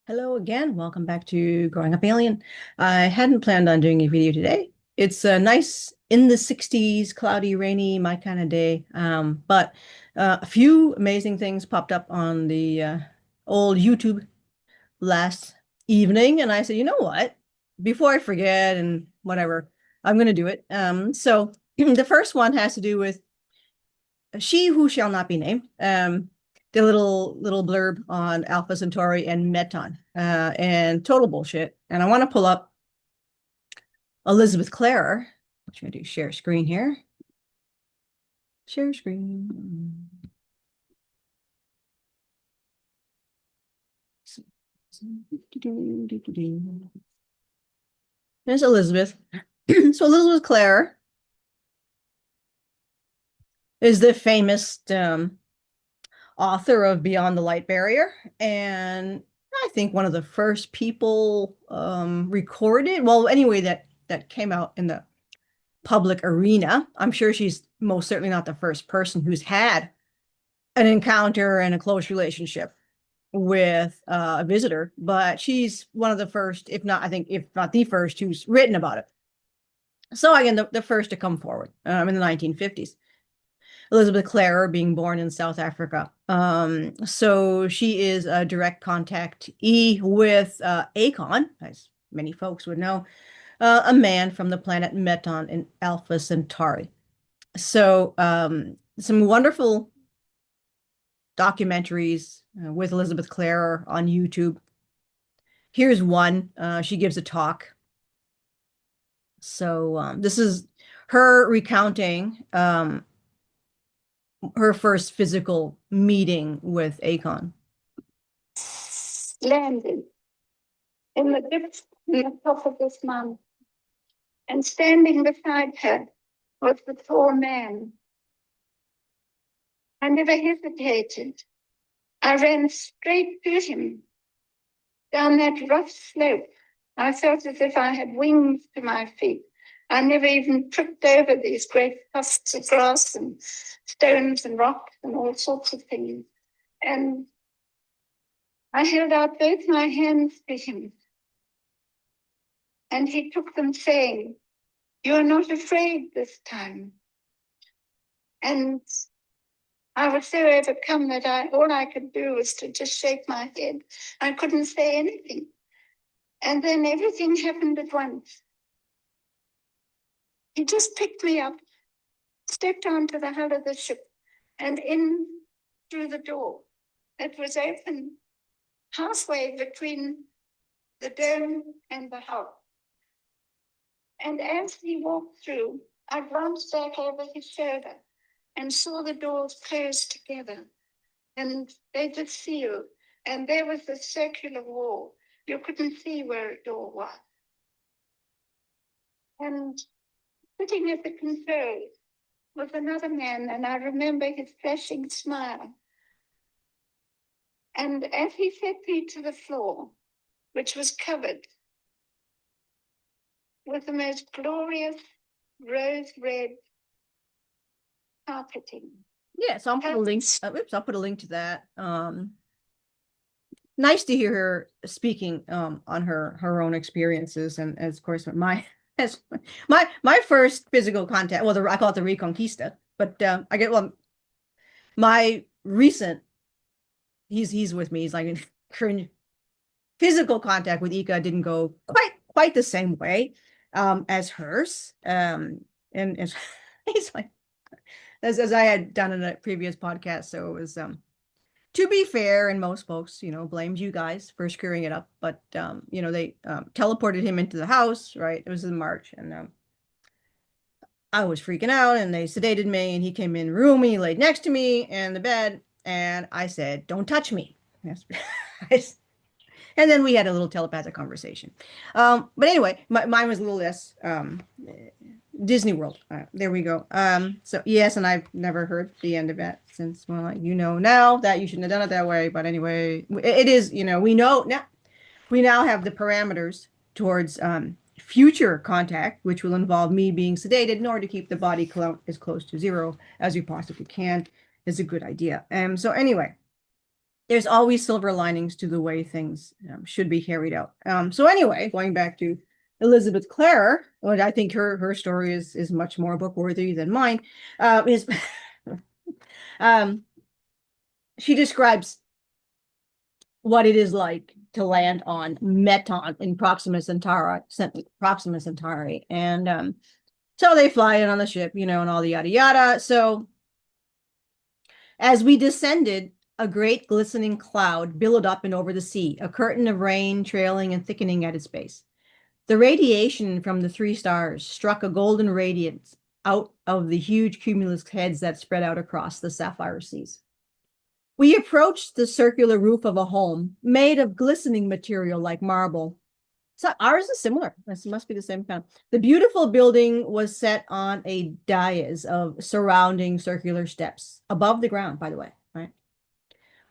Hello again. Welcome back to Growing Up Alien. I hadn't planned on doing a video today. It's a nice in the 60s, cloudy, rainy, my kind of day. But a few amazing things popped up on the old YouTube last evening, and I said, you know what? Before I forget and whatever, I'm going to do it. So the first one has to do with she who shall not be named. The little blurb on Alpha Centauri and Meton, and total bullshit. And I want to pull up Elizabeth Klarer. I'm going to do share screen here. Share screen. There's Elizabeth. So Elizabeth Klarer is the famous author of Beyond the Light Barrier, and I think one of the first people recorded, well, anyway, that came out in the public arena. I'm sure she's most certainly not the first person who's had an encounter and a close relationship with a visitor, but she's one of the first, if not, I think, if not the first, who's written about it. So again, the first to come forward in the 1950s. Elizabeth Klarer being born in South Africa. So she is a direct contactee with Akon, as many folks would know, a man from the planet Meton in Alpha Centauri. So some wonderful documentaries with Elizabeth Klarer on YouTube. Here's one. She gives a talk. So this is her recounting her first physical meeting with Akon. Landed in the depths in the top of this mountain, and standing beside her was the tall man. I never hesitated. I ran straight to him. Down that rough slope, I felt as if I had wings to my feet. I never even tripped over these great tufts of grass and stones and rocks and all sorts of things. And I held out both my hands to him. And he took them, saying, "You're not afraid this time." And I was so overcome that all I could do was to just shake my head. I couldn't say anything. And then everything happened at once. He just picked me up, stepped onto the hull of the ship, and in through the door. It was open halfway between the dome and the hull. And as he walked through, I glanced back over his shoulder and saw the doors close together, and they just sealed. And there was a circular wall. You couldn't see where a door was. And sitting at the controls was another man, and I remember his flashing smile. And as he set me to the floor, which was covered with the most glorious rose red carpeting. Yeah, so I'll put a link. I'll put a link to that. Nice to hear her speaking on her own experiences, and as of course as my first physical contact. Well, I call it the Reconquista, but I get my recent. He's with me. He's like cringe. Physical contact with Ika didn't go quite the same way as hers. And he's like, as I had done in a previous podcast. So it was to be fair, and most folks, blamed you guys for screwing it up, but they teleported him into the house, right? It was in March, and I was freaking out, and they sedated me, and he came in the room, and he laid next to me in the bed, and I said, "Don't touch me." Yes. And then we had a little telepathic conversation. But anyway, mine was a little less Disney World. There we go. So yes, and I've never heard the end of that since, well, now that you shouldn't have done it that way. But anyway, it is, we know now, we now have the parameters towards future contact, which will involve me being sedated in order to keep the body count as close to zero as we possibly can, is a good idea. So anyway, there's always silver linings to the way things should be carried out. So anyway, going back to Elizabeth Klarer, well, I think her story is much more book worthy than mine. Is she describes what it is like to land on Meton in Proxima Centauri, and so they fly in on the ship, and all the yada yada. So as we descended, a great glistening cloud billowed up and over the sea, a curtain of rain trailing and thickening at its base. The radiation from the three stars struck a golden radiance out of the huge cumulus heads that spread out across the sapphire seas. We approached the circular roof of a home made of glistening material like marble. So ours is similar. This must be the same kind. The beautiful building was set on a dais of surrounding circular steps above the ground, by the way, right?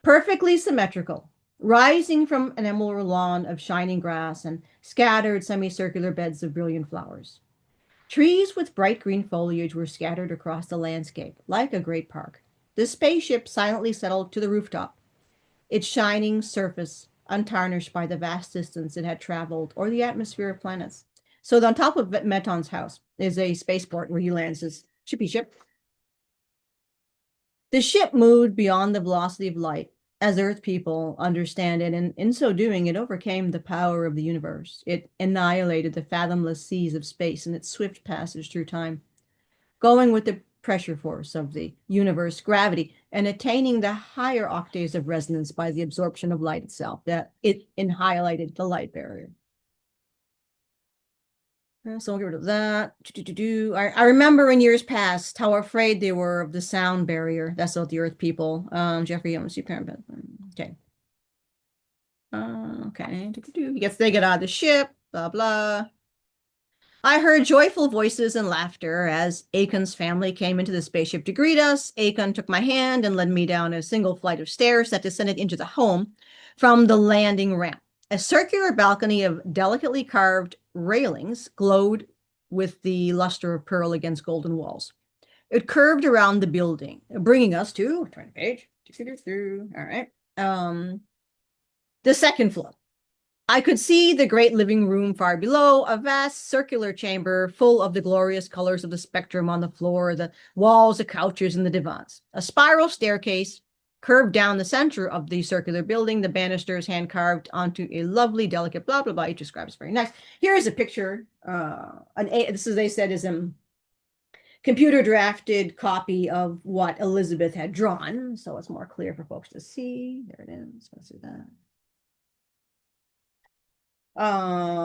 Perfectly symmetrical, rising from an emerald lawn of shining grass and scattered semicircular beds of brilliant flowers. Trees with bright green foliage were scattered across the landscape, like a great park. The spaceship silently settled to the rooftop, its shining surface untarnished by the vast distance it had traveled or the atmosphere of planets. So on top of Meton's house is a spaceport where he lands his shippy ship. The ship moved beyond the velocity of light as Earth people understand it, and in so doing, it overcame the power of the universe. It annihilated the fathomless seas of space in its swift passage through time, going with the pressure force of the universe, gravity, and attaining the higher octaves of resonance by the absorption of light itself, that it annihilated the light barrier. So we'll get rid of that. I remember in years past how afraid they were of the sound barrier. That's what the Earth people. Jeffrey, I'm see parent. Okay. Okay. They get out of the ship. Blah blah. I heard joyful voices and laughter as Akon's family came into the spaceship to greet us. Akon took my hand and led me down a single flight of stairs that descended into the home from the landing ramp. A circular balcony of delicately carved railings glowed with the luster of pearl against golden walls. It curved around the building, bringing us to, turn the page. All right. The second floor. I could see the great living room far below, a vast circular chamber full of the glorious colors of the spectrum on the floor, the walls, the couches, and the divans. A spiral staircase curved down the center of the circular building, the banisters hand carved onto a lovely, delicate blah, blah, blah. It describes very nice. Here is a picture. This is, they said, is a computer drafted copy of what Elizabeth had drawn. So it's more clear for folks to see. There it is. Let's do that.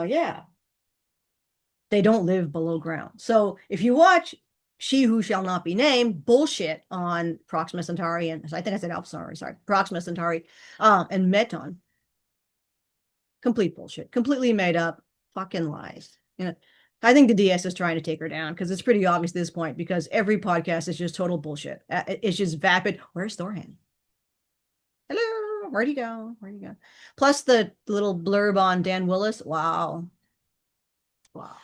Yeah. They don't live below ground. So if you watch She Who Shall Not Be Named bullshit on Proxima Centauri, and I think I said Alpha Centauri, sorry, Proxima Centauri, and Meton, complete bullshit, completely made up, fucking lies. I think the DS is trying to take her down because it's pretty obvious at this point because every podcast is just total bullshit. It's just vapid. Where's Thorhan? Hello, where'd he go? Where'd he go? Plus the little blurb on Dan Willis. Wow. Wow.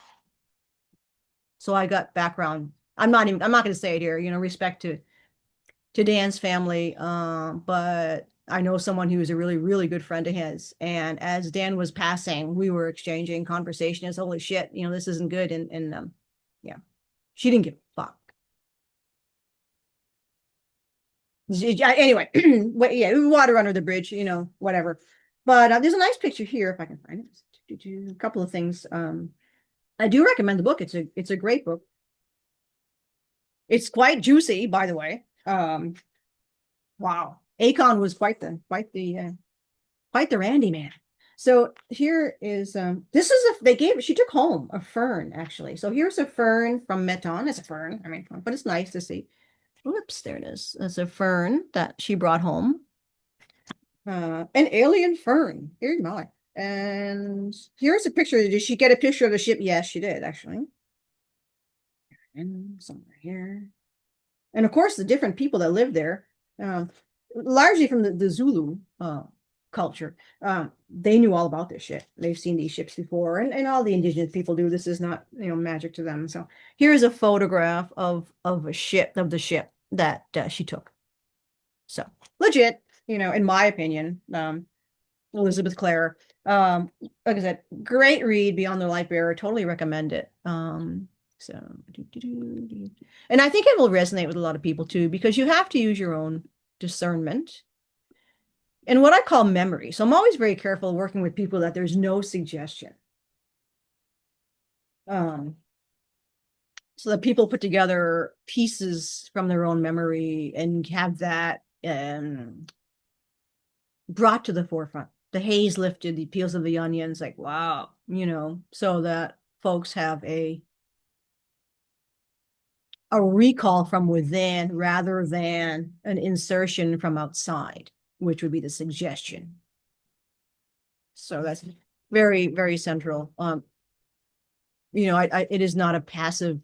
So I got background. I'm not going to say it here, respect to Dan's family. But I know someone who is a really, really good friend of his. And as Dan was passing, we were exchanging conversation as, holy shit, this isn't good. And yeah, she didn't give a fuck. Anyway, yeah, water under the bridge, whatever. But there's a nice picture here if I can find it. A couple of things. I do recommend the book. It's a great book. It's quite juicy, by the way. Wow, Akon was quite the Randy man. So here is this is she took home a fern actually. So here's a fern from Meton. It's a fern, but it's nice to see. Whoops, there it is. It's a fern that she brought home. An alien fern. Here you go. And here's a picture. Did she get a picture of the ship? Yes, she did, actually. And somewhere here. And of course, the different people that live there, largely from the Zulu culture, they knew all about this shit. They've seen these ships before, and all the indigenous people do. This is not, magic to them. So here's a photograph of the ship that she took. So legit. in my opinion, Elizabeth Klarer. Like I said, great read, Beyond the Light Bearer. Totally recommend it. So, and I think it will resonate with a lot of people too, because you have to use your own discernment and what I call memory. So I'm always very careful working with people that there's no suggestion. So that people put together pieces from their own memory and have that brought to the forefront. The haze lifted, the peels of the onions, like, wow, so that folks have a recall from within rather than an insertion from outside, which would be the suggestion. So that's very, very central. It is not a passive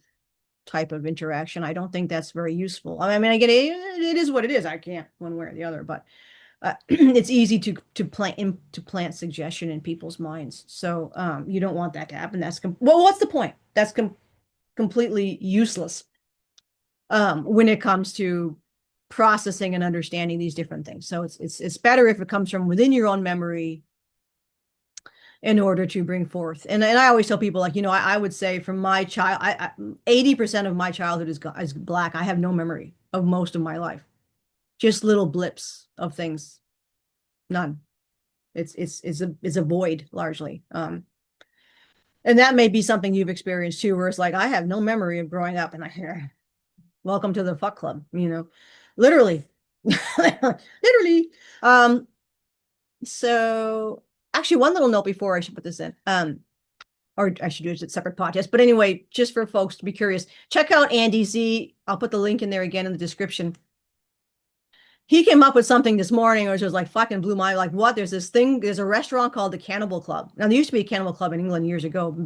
type of interaction. I don't think that's very useful. I mean, I get it. It is what it is. I can't one way or the other, but it's easy to plant suggestion in people's minds. So you don't want that to happen. Well, what's the point? That's completely useless when it comes to processing and understanding these different things. So it's better if it comes from within your own memory in order to bring forth. And I always tell people, like, I would say from my child, 80% of my childhood is Black. I have no memory of most of my life. Just little blips of things. None. It's a void largely. And that may be something you've experienced too, where it's like, I have no memory of growing up, and I hear, welcome to the fuck club, literally. Literally. So actually, one little note before I should put this in, or I should do it as a separate podcast. But anyway, just for folks to be curious, check out Andy Z. I'll put the link in there again in the description. He came up with something this morning, which was like fucking blew my, like, what? There's this thing, there's a restaurant called the Cannibal Club. Now, there used to be a Cannibal Club in England years ago,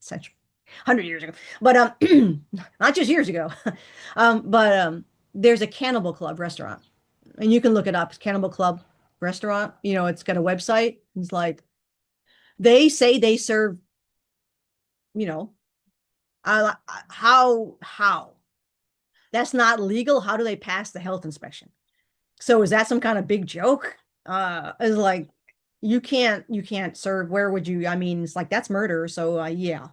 century, 100 years ago, but not just years ago. But there's a Cannibal Club restaurant, and you can look it up. It's Cannibal Club restaurant. It's got a website. It's like, they say they serve, how that's not legal. How do they pass the health inspection? So is that some kind of big joke? It's like, you can't serve. Where would you? I mean, it's like, that's murder. So yeah,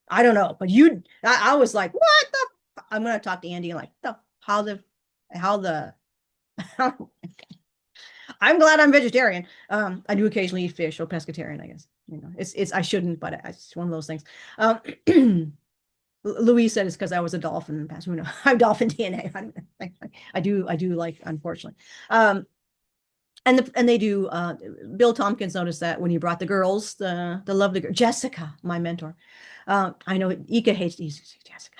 I don't know. But I was like, what the? I'm gonna talk to Andy and like, how I'm glad I'm vegetarian. I do occasionally eat fish, or pescatarian, I guess. It's I shouldn't, but it's one of those things. Louise said it's because I was a dolphin in the past. Who knows? I'm dolphin DNA. I do like, unfortunately. And they do. Bill Tompkins noticed that when you brought the girls, the lovely girl Jessica, my mentor. I know Ika hates to use Jessica.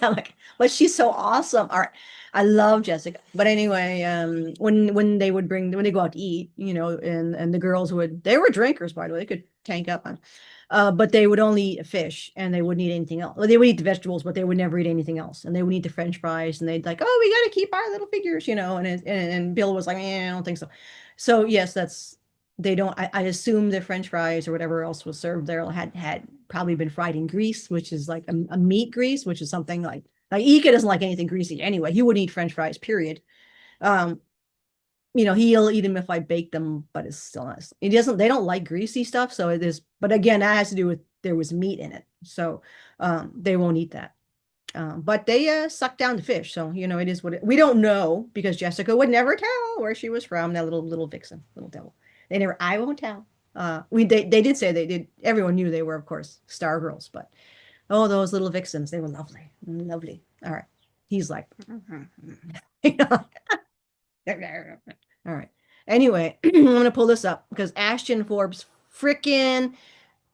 I'm like, but she's so awesome. All right, I love Jessica. But anyway, when they go out to eat, and the girls they were drinkers, by the way, they could tank up on. But they would only eat fish, and they wouldn't eat anything else. Well, they would eat the vegetables, but they would never eat anything else. And they would eat the French fries, and they'd like, oh, we got to keep our little figures, and Bill was like, I don't think so. So yes, they don't. I assume the French fries or whatever else was served there had probably been fried in grease, which is like a meat grease, which is something like Ika doesn't like anything greasy anyway. He wouldn't eat French fries, period. He'll eat them if I bake them, but it's still not. They don't like greasy stuff. So it is, but again, that has to do with there was meat in it. So they won't eat that. But they suck down the fish. So, it is what we don't know, because Jessica would never tell where she was from, that little vixen, little devil. I won't tell. They did say everyone knew they were, of course, star girls, but oh, those little vixens, they were lovely. Lovely. All right. He's like, all right. Anyway, I'm going to pull this up because Ashton Forbes frickin'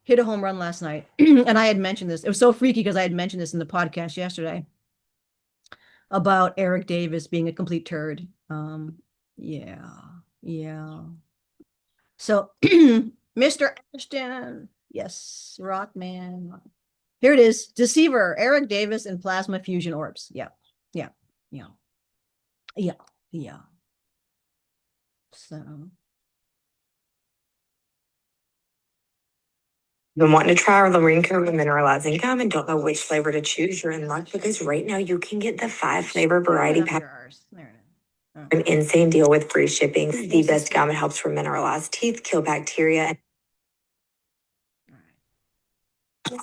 hit a home run last night. And I had mentioned this. It was so freaky because I had mentioned this in the podcast yesterday about Eric Davis being a complete turd. Yeah. So, Mr. Ashton, yes, Rockman. Here it is. Deceiver, Eric Davis and plasma fusion orbs. Yeah. So, been wanting to try our Lorraine Cove mineralizing gum and don't know which flavor to choose, you're in luck because right now you can get the 5 flavor variety pack. There it is. An insane deal with free shipping. The best gum. It helps for mineralized teeth, kill bacteria.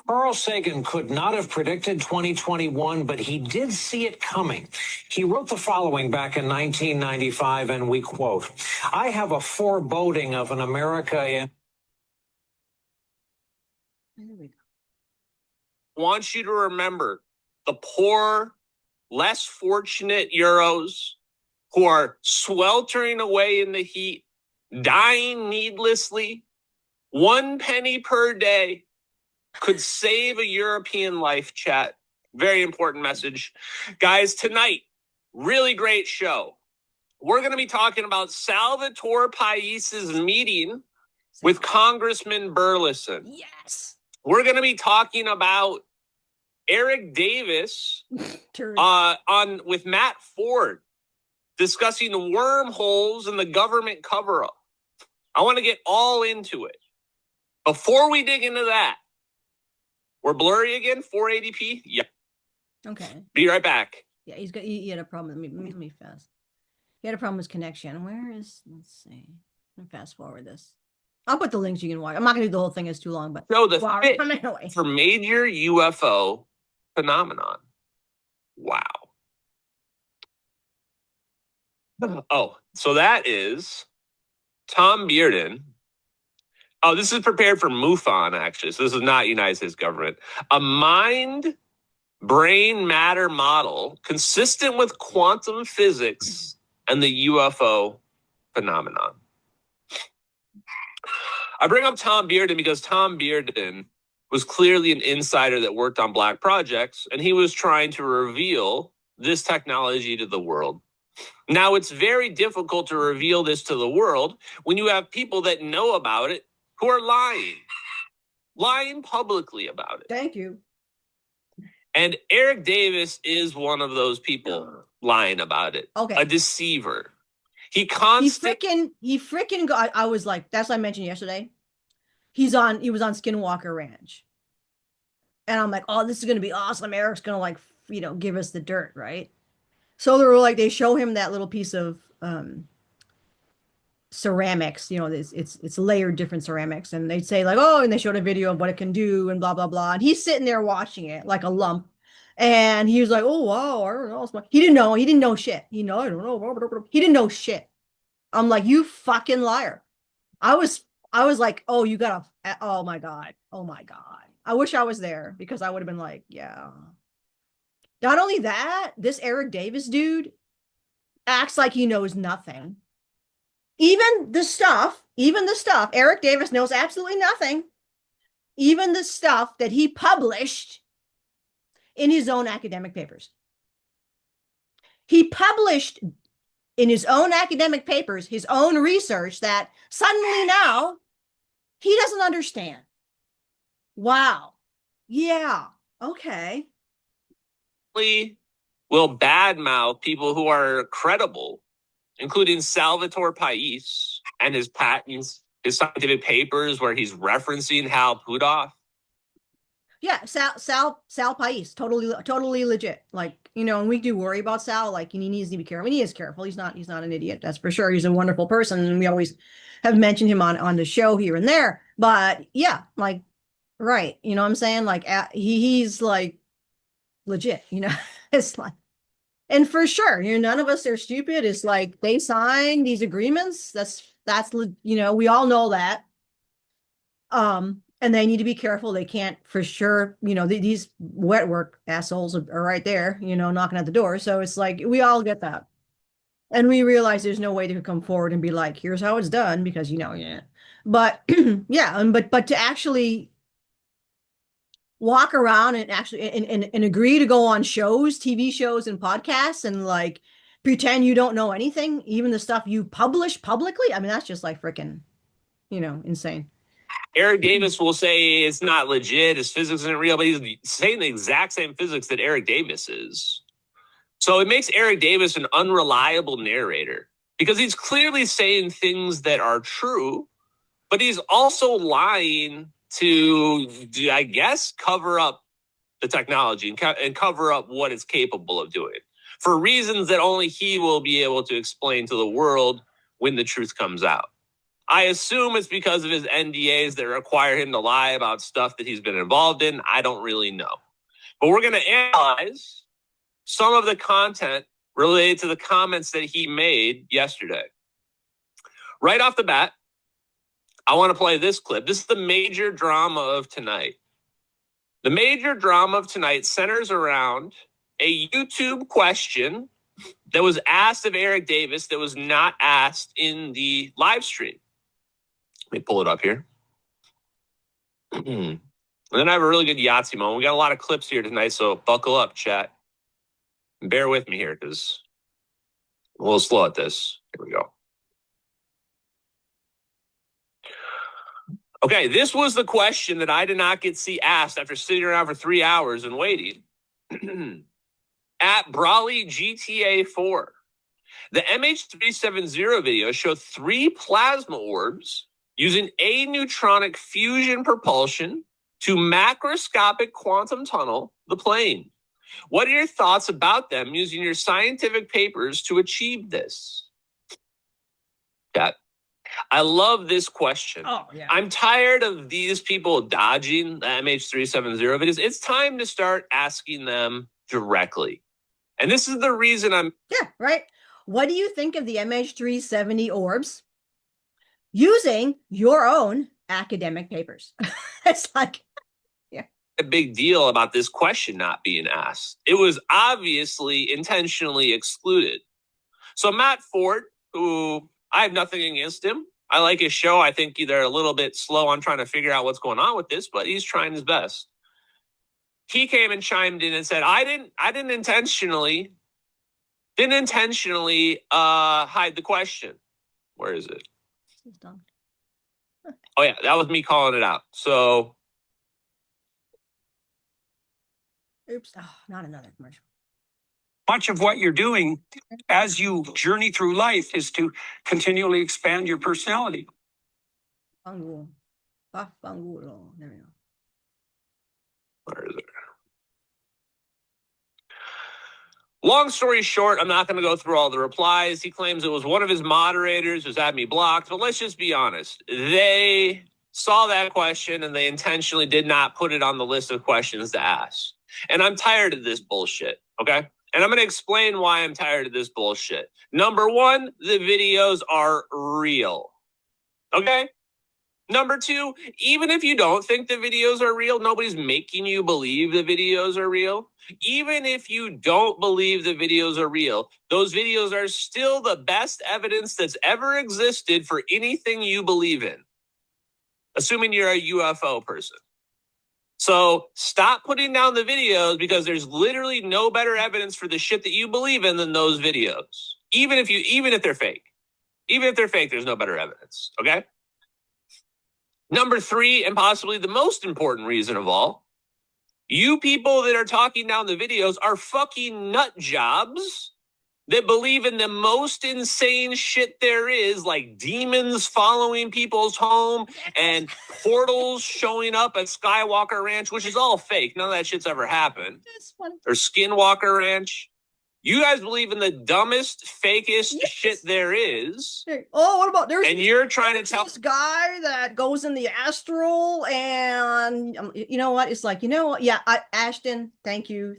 Carl Sagan could not have predicted 2021, but he did see it coming. He wrote the following back in 1995, and we quote, "I have a foreboding of an America in..." Want you to remember the poor, less fortunate Euros who are sweltering away in the heat, dying needlessly. 1 penny per day could save a European life, chat. Very important message. Guys, tonight, really great show. We're going to be talking about Salvatore Pais's meeting with Congressman Burleson. Yes. We're going to be talking about Eric Davis with Matt Ford discussing the wormholes in the government cover-up. I want to get all into it. Before we dig into that, we're blurry again, 480p? Yeah. Okay. Be right back. Yeah, he had a problem. Let me fast. He had a problem with his connection. Where is, let's see. Let me fast forward this. I'll put the links you can watch. I'm not going to do the whole thing, it's too long, but. So the fit anyway. for major UFO phenomenon. Wow. Oh, so that is Tom Bearden. Oh, this is prepared for MUFON, actually. So this is not United States government. A mind brain matter model consistent with quantum physics and the UFO phenomenon. I bring up Tom Bearden because Tom Bearden was clearly an insider that worked on black projects, and he was trying to reveal this technology to the world. Now, it's very difficult to reveal this to the world when you have people that know about it who are lying publicly about it. Thank you. And Eric Davis is one of those people lying about it. Okay. A deceiver. He freaking got, I was like, that's what I mentioned yesterday. He was on Skinwalker Ranch. And I'm like, oh, this is going to be awesome. Eric's going to like, give us the dirt, right? So they show him that little piece of ceramics, it's layered different ceramics. And they'd say like, oh, and they showed a video of what it can do and blah, blah, blah. And he's sitting there watching it like a lump. And he was like, oh, wow, I don't know. He didn't know shit. I don't know. He didn't know shit. I'm like, you fucking liar. I was like, oh, oh my God. Oh my God. I wish I was there because I would have been like, yeah. Not only that, this Eric Davis dude acts like he knows nothing. Even the stuff, Eric Davis knows absolutely nothing. Even the stuff that he published in his own academic papers. He published in his own academic papers, his own research that suddenly now he doesn't understand. Wow. Yeah. Okay. Will badmouth people who are credible, including Salvatore Pais and his patents, his scientific papers where he's referencing Hal Puthoff. Yeah, Sal Pais, totally legit. Like, and we do worry about Sal. Like, he needs to be careful. He is careful. He's not an idiot. That's for sure. He's a wonderful person, and we always have mentioned him on the show here and there. But yeah, like, right. You know what I'm saying? Like, he's like legit. It's like, and for sure, none of us are stupid. It's like they signed these agreements. That's we all know that. And they need to be careful. They can't, for sure, these wet work assholes are right there, knocking at the door. So it's like, we all get that. And we realize there's no way to come forward and be like, here's how it's done, because, yeah. But yeah, but to actually walk around and actually and agree to go on shows, TV shows and podcasts and like pretend you don't know anything, even the stuff you publish publicly. I mean, that's just like freaking, insane. Eric Davis will say it's not legit, his physics isn't real, but he's saying the exact same physics that Eric Davis is. So it makes Eric Davis an unreliable narrator because he's clearly saying things that are true, but he's also lying to, I guess, cover up the technology and cover up what it's capable of doing. for reasons that only he will be able to explain to the world when the truth comes out. I assume it's because of his NDAs that require him to lie about stuff that he's been involved in. I don't really know. But we're going to analyze some of the content related to the comments that he made yesterday. Right off the bat, I want to play this clip. This is the major drama of tonight. The major drama of tonight centers around a YouTube question that was asked of Eric Davis that was not asked in the live stream. Let me pull it up here. And then I have a really good Yahtzee moment. We got a lot of clips here tonight, so buckle up, chat. Bear with me here because I'm a little slow at this. Here we go. Okay, this was the question that I did not get to see asked after sitting around for 3 hours and waiting. At Brawley GTA 4, the MH370 video showed 3 plasma orbs using aneutronic fusion propulsion to macroscopic quantum tunnel the plane. What are your thoughts about them using your scientific papers to achieve this? Cat. I love this question. Oh, yeah. I'm tired of these people dodging the MH370 videos. It's time to start asking them directly. And this is the reason I'm... Yeah, right. What do you think of the MH370 orbs using your own academic papers? It's like, yeah. A big deal about this question not being asked. It was obviously intentionally excluded. So Matt Ford, who I have nothing against him. I like his show. I think they're a little bit slow on trying to figure out what's going on with this, but he's trying his best. He came and chimed in and said, I didn't intentionally hide the question. Where is it? Oh yeah, that was me calling it out. So Oops. Oh, not another commercial. Much of what you're doing as you journey through life is to continually expand your personality. Fangulo. Fangulo. There we go. where is it? Long story short, I'm not going to go through all the replies. He claims it was one of his moderators who's had me blocked, but let's just be honest. They saw that question and they intentionally did not put it on the list of questions to ask. And I'm tired of this bullshit, okay? And I'm going to explain why I'm tired of this bullshit. Number one, the videos are real, okay? Number two, even if you don't think the videos are real, nobody's making you believe the videos are real. Even if you don't believe the videos are real, those videos are still the best evidence that's ever existed for anything you believe in, assuming you're a UFO person. So stop putting down the videos because there's literally no better evidence for the shit that you believe in than those videos. Even if they're fake. Even if they're fake, there's no better evidence, okay? Number three, and possibly the most important reason of all, you people that are talking down the videos are fucking nut jobs that believe in the most insane shit there is, like demons following people's home and portals showing up at Skywalker Ranch, which is all fake. None of that shit's ever happened. Or Skinwalker Ranch. You guys believe in the dumbest, fakest shit there is. Oh, what about and you're trying to tell this guy that goes in the astral and you know what? It's like, you know what? Yeah, Ashton, thank you.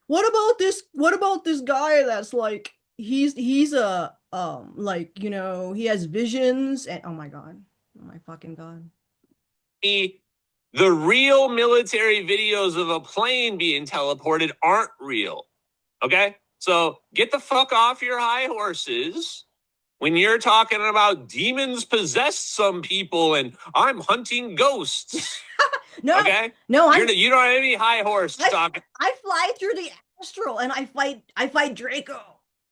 What about this? What about this guy that's like he's a like, you know, he has visions and oh my fucking god. The real military videos of a plane being teleported aren't real. Okay? So get the fuck off your high horses when you're talking about demons possess some people and I'm hunting ghosts. No, okay? No, you don't have any high horse talking. I fly through the astral and I fight Draco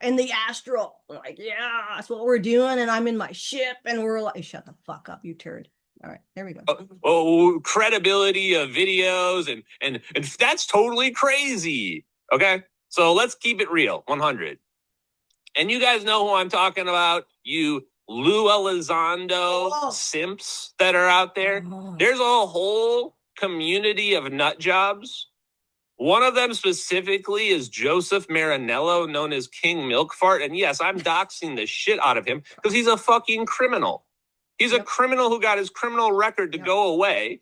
in the astral. Like, yeah, that's what we're doing. And I'm in my ship and we're like, shut the fuck up, you turd. All right, there we go. Credibility of videos and that's totally crazy. Okay, so let's keep it real, 100. And you guys know who I'm talking about, you Lou Elizondo simps that are out there. There's a whole community of nut jobs One of them specifically is Joseph Marinello, known as King Milkfart. And yes, I'm doxing the shit out of him because he's a fucking criminal. He's a criminal who got his criminal record to go away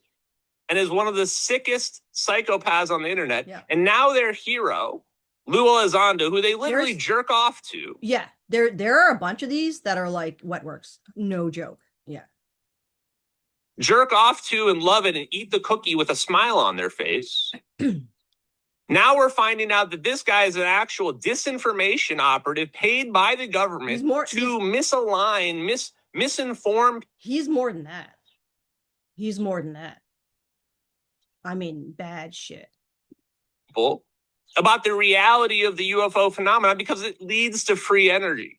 and is one of the sickest psychopaths on the internet. And now their hero, Lou Elizondo, who they literally jerk off to. Yeah, there are a bunch of these that are like wet works. No joke. Yeah. Jerk off to and love it and eat the cookie with a smile on their face. Now we're finding out that this guy is an actual disinformation operative paid by the government to misalign, misinform. He's more than that. He's more than that. I mean, bad shit. People about the reality of the UFO phenomenon because it leads to free energy.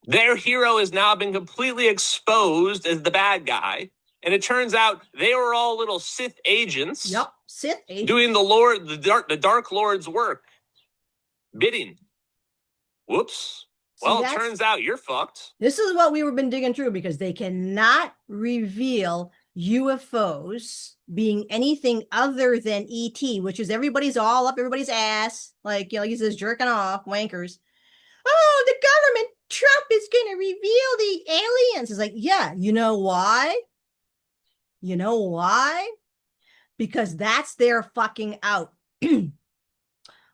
Their hero has now been completely exposed as the bad guy. And it turns out they were all little Sith agents. Yep, Sith agents. Doing the Dark Lord's work. Bidding. Whoops. Well, it turns out you're fucked. This is what we've been digging through because they cannot reveal UFOs being anything other than ET, which is everybody's all up everybody's ass. Like, you know, he says jerking off, wankers. Oh, the government, Trump is going to reveal the aliens. It's like, yeah, you know why? You know why? Because that's their fucking out.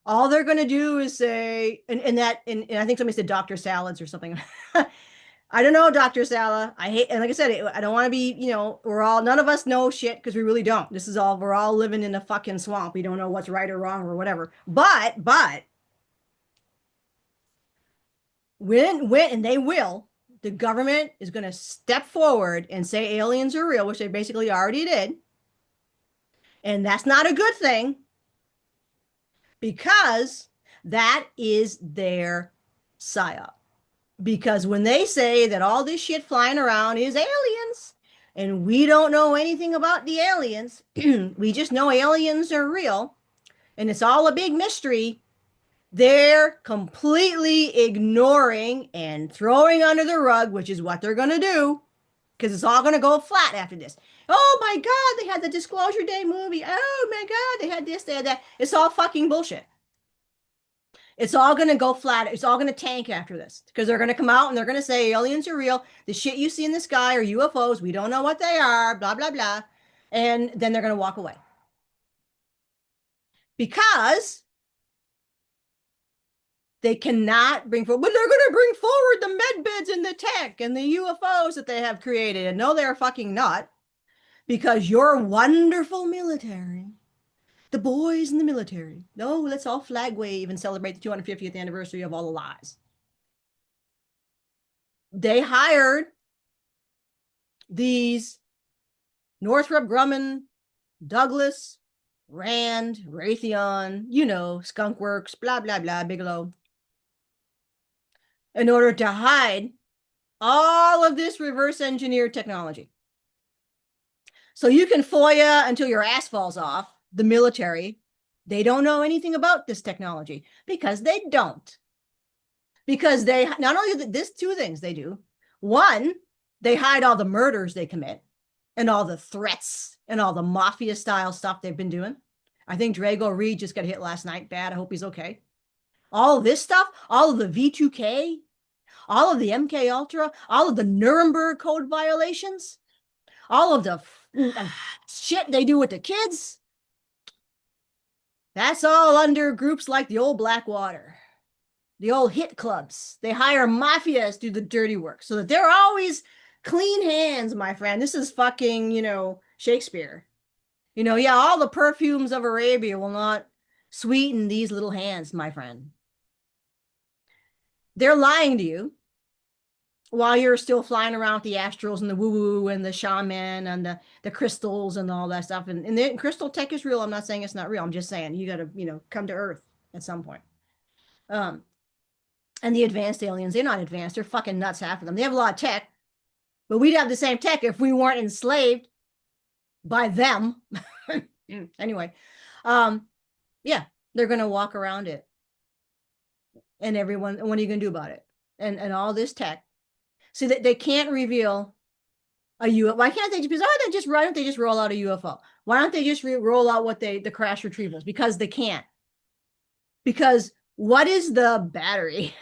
All they're going to do is say, and I think somebody said Dr. Salads or something. I don't know, Dr. Sala. I hate, and like I said, I don't want to be, you know, none of us know shit because we really don't. This is all, we're all living in a fucking swamp. We don't know what's right or wrong or whatever. But, when, and they will, the government is going to step forward and say aliens are real, which they basically already did. And that's not a good thing because that is their psyop. Because when they say that all this shit flying around is aliens and we don't know anything about the aliens, we just know aliens are real and it's all a big mystery, they're completely ignoring and throwing under the rug, which is what they're going to do, because it's all going to go flat after this. Oh my God, they had the Disclosure Day movie. Oh my God, they had this, they had that. It's all fucking bullshit. It's all going to go flat. It's all going to tank after this because they're going to come out and they're going to say aliens are real. The shit you see in the sky are UFOs. We don't know what they are, blah, blah, blah. And then they're going to walk away. Because they cannot bring forward, but they're going to bring forward the med beds and the tech and the UFOs that they have created. And no, they're fucking not. Because your wonderful military, the boys in the military, no, let's all flag wave and celebrate the 250th anniversary of all the lies. They hired these Northrop Grumman, Douglas, Rand, Raytheon, you know, Skunk Works, blah, blah, blah, Bigelow, in order to hide all of this reverse engineered technology. So you can FOIA until your ass falls off. The military, they don't know anything about this technology because they don't. Because they, not only this, two things they do. One, they hide all the murders they commit and all the threats and all the mafia style stuff they've been doing. I think Drago Reed just got hit last night. Bad. I hope he's okay. All of this stuff, all of the V2K, all of the MK Ultra, all of the Nuremberg Code violations, all of the shit they do with the kids. That's all under groups like the old Blackwater, the old hit clubs. They hire mafias to do the dirty work so that they're always clean hands, my friend. This is fucking, you know, Shakespeare. You know, yeah, all the perfumes of Arabia will not sweeten these little hands, my friend. They're lying to you while you're still flying around with the astrals and the woo-woo and the shaman and the crystals and all that stuff. And the crystal tech is real. I'm not saying it's not real. I'm just saying you got to, you know, come to Earth at some point. And the advanced aliens, they're not advanced. They're fucking nuts, half of them. They have a lot of tech. But we'd have the same tech if we weren't enslaved by them. Anyway, yeah, they're going to walk around it. And everyone, what are you going to do about it? And all this tech. See, that they can't reveal a UFO. Why can't they why don't they just roll out a UFO? Why don't they just roll out what the crash retrievals? Because they can't. Because what is the battery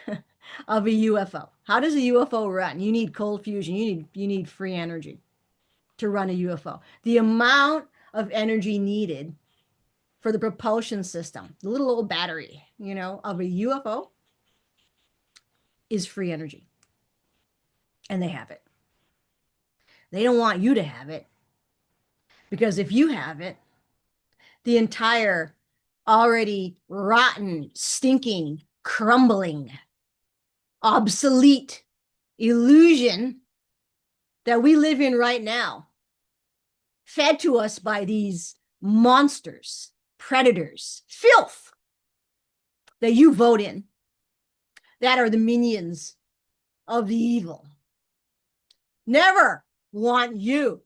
of a UFO? How does a UFO run? You need cold fusion. You need free energy to run a UFO. The amount of energy needed for the propulsion system, the little old battery, of a UFO is free energy. And they have it. They don't want you to have it, because if you have it, the entire already rotten, stinking, crumbling, obsolete illusion that we live in right now, fed to us by these monsters, predators, filth that you vote in, that are the minions of the evil, never want you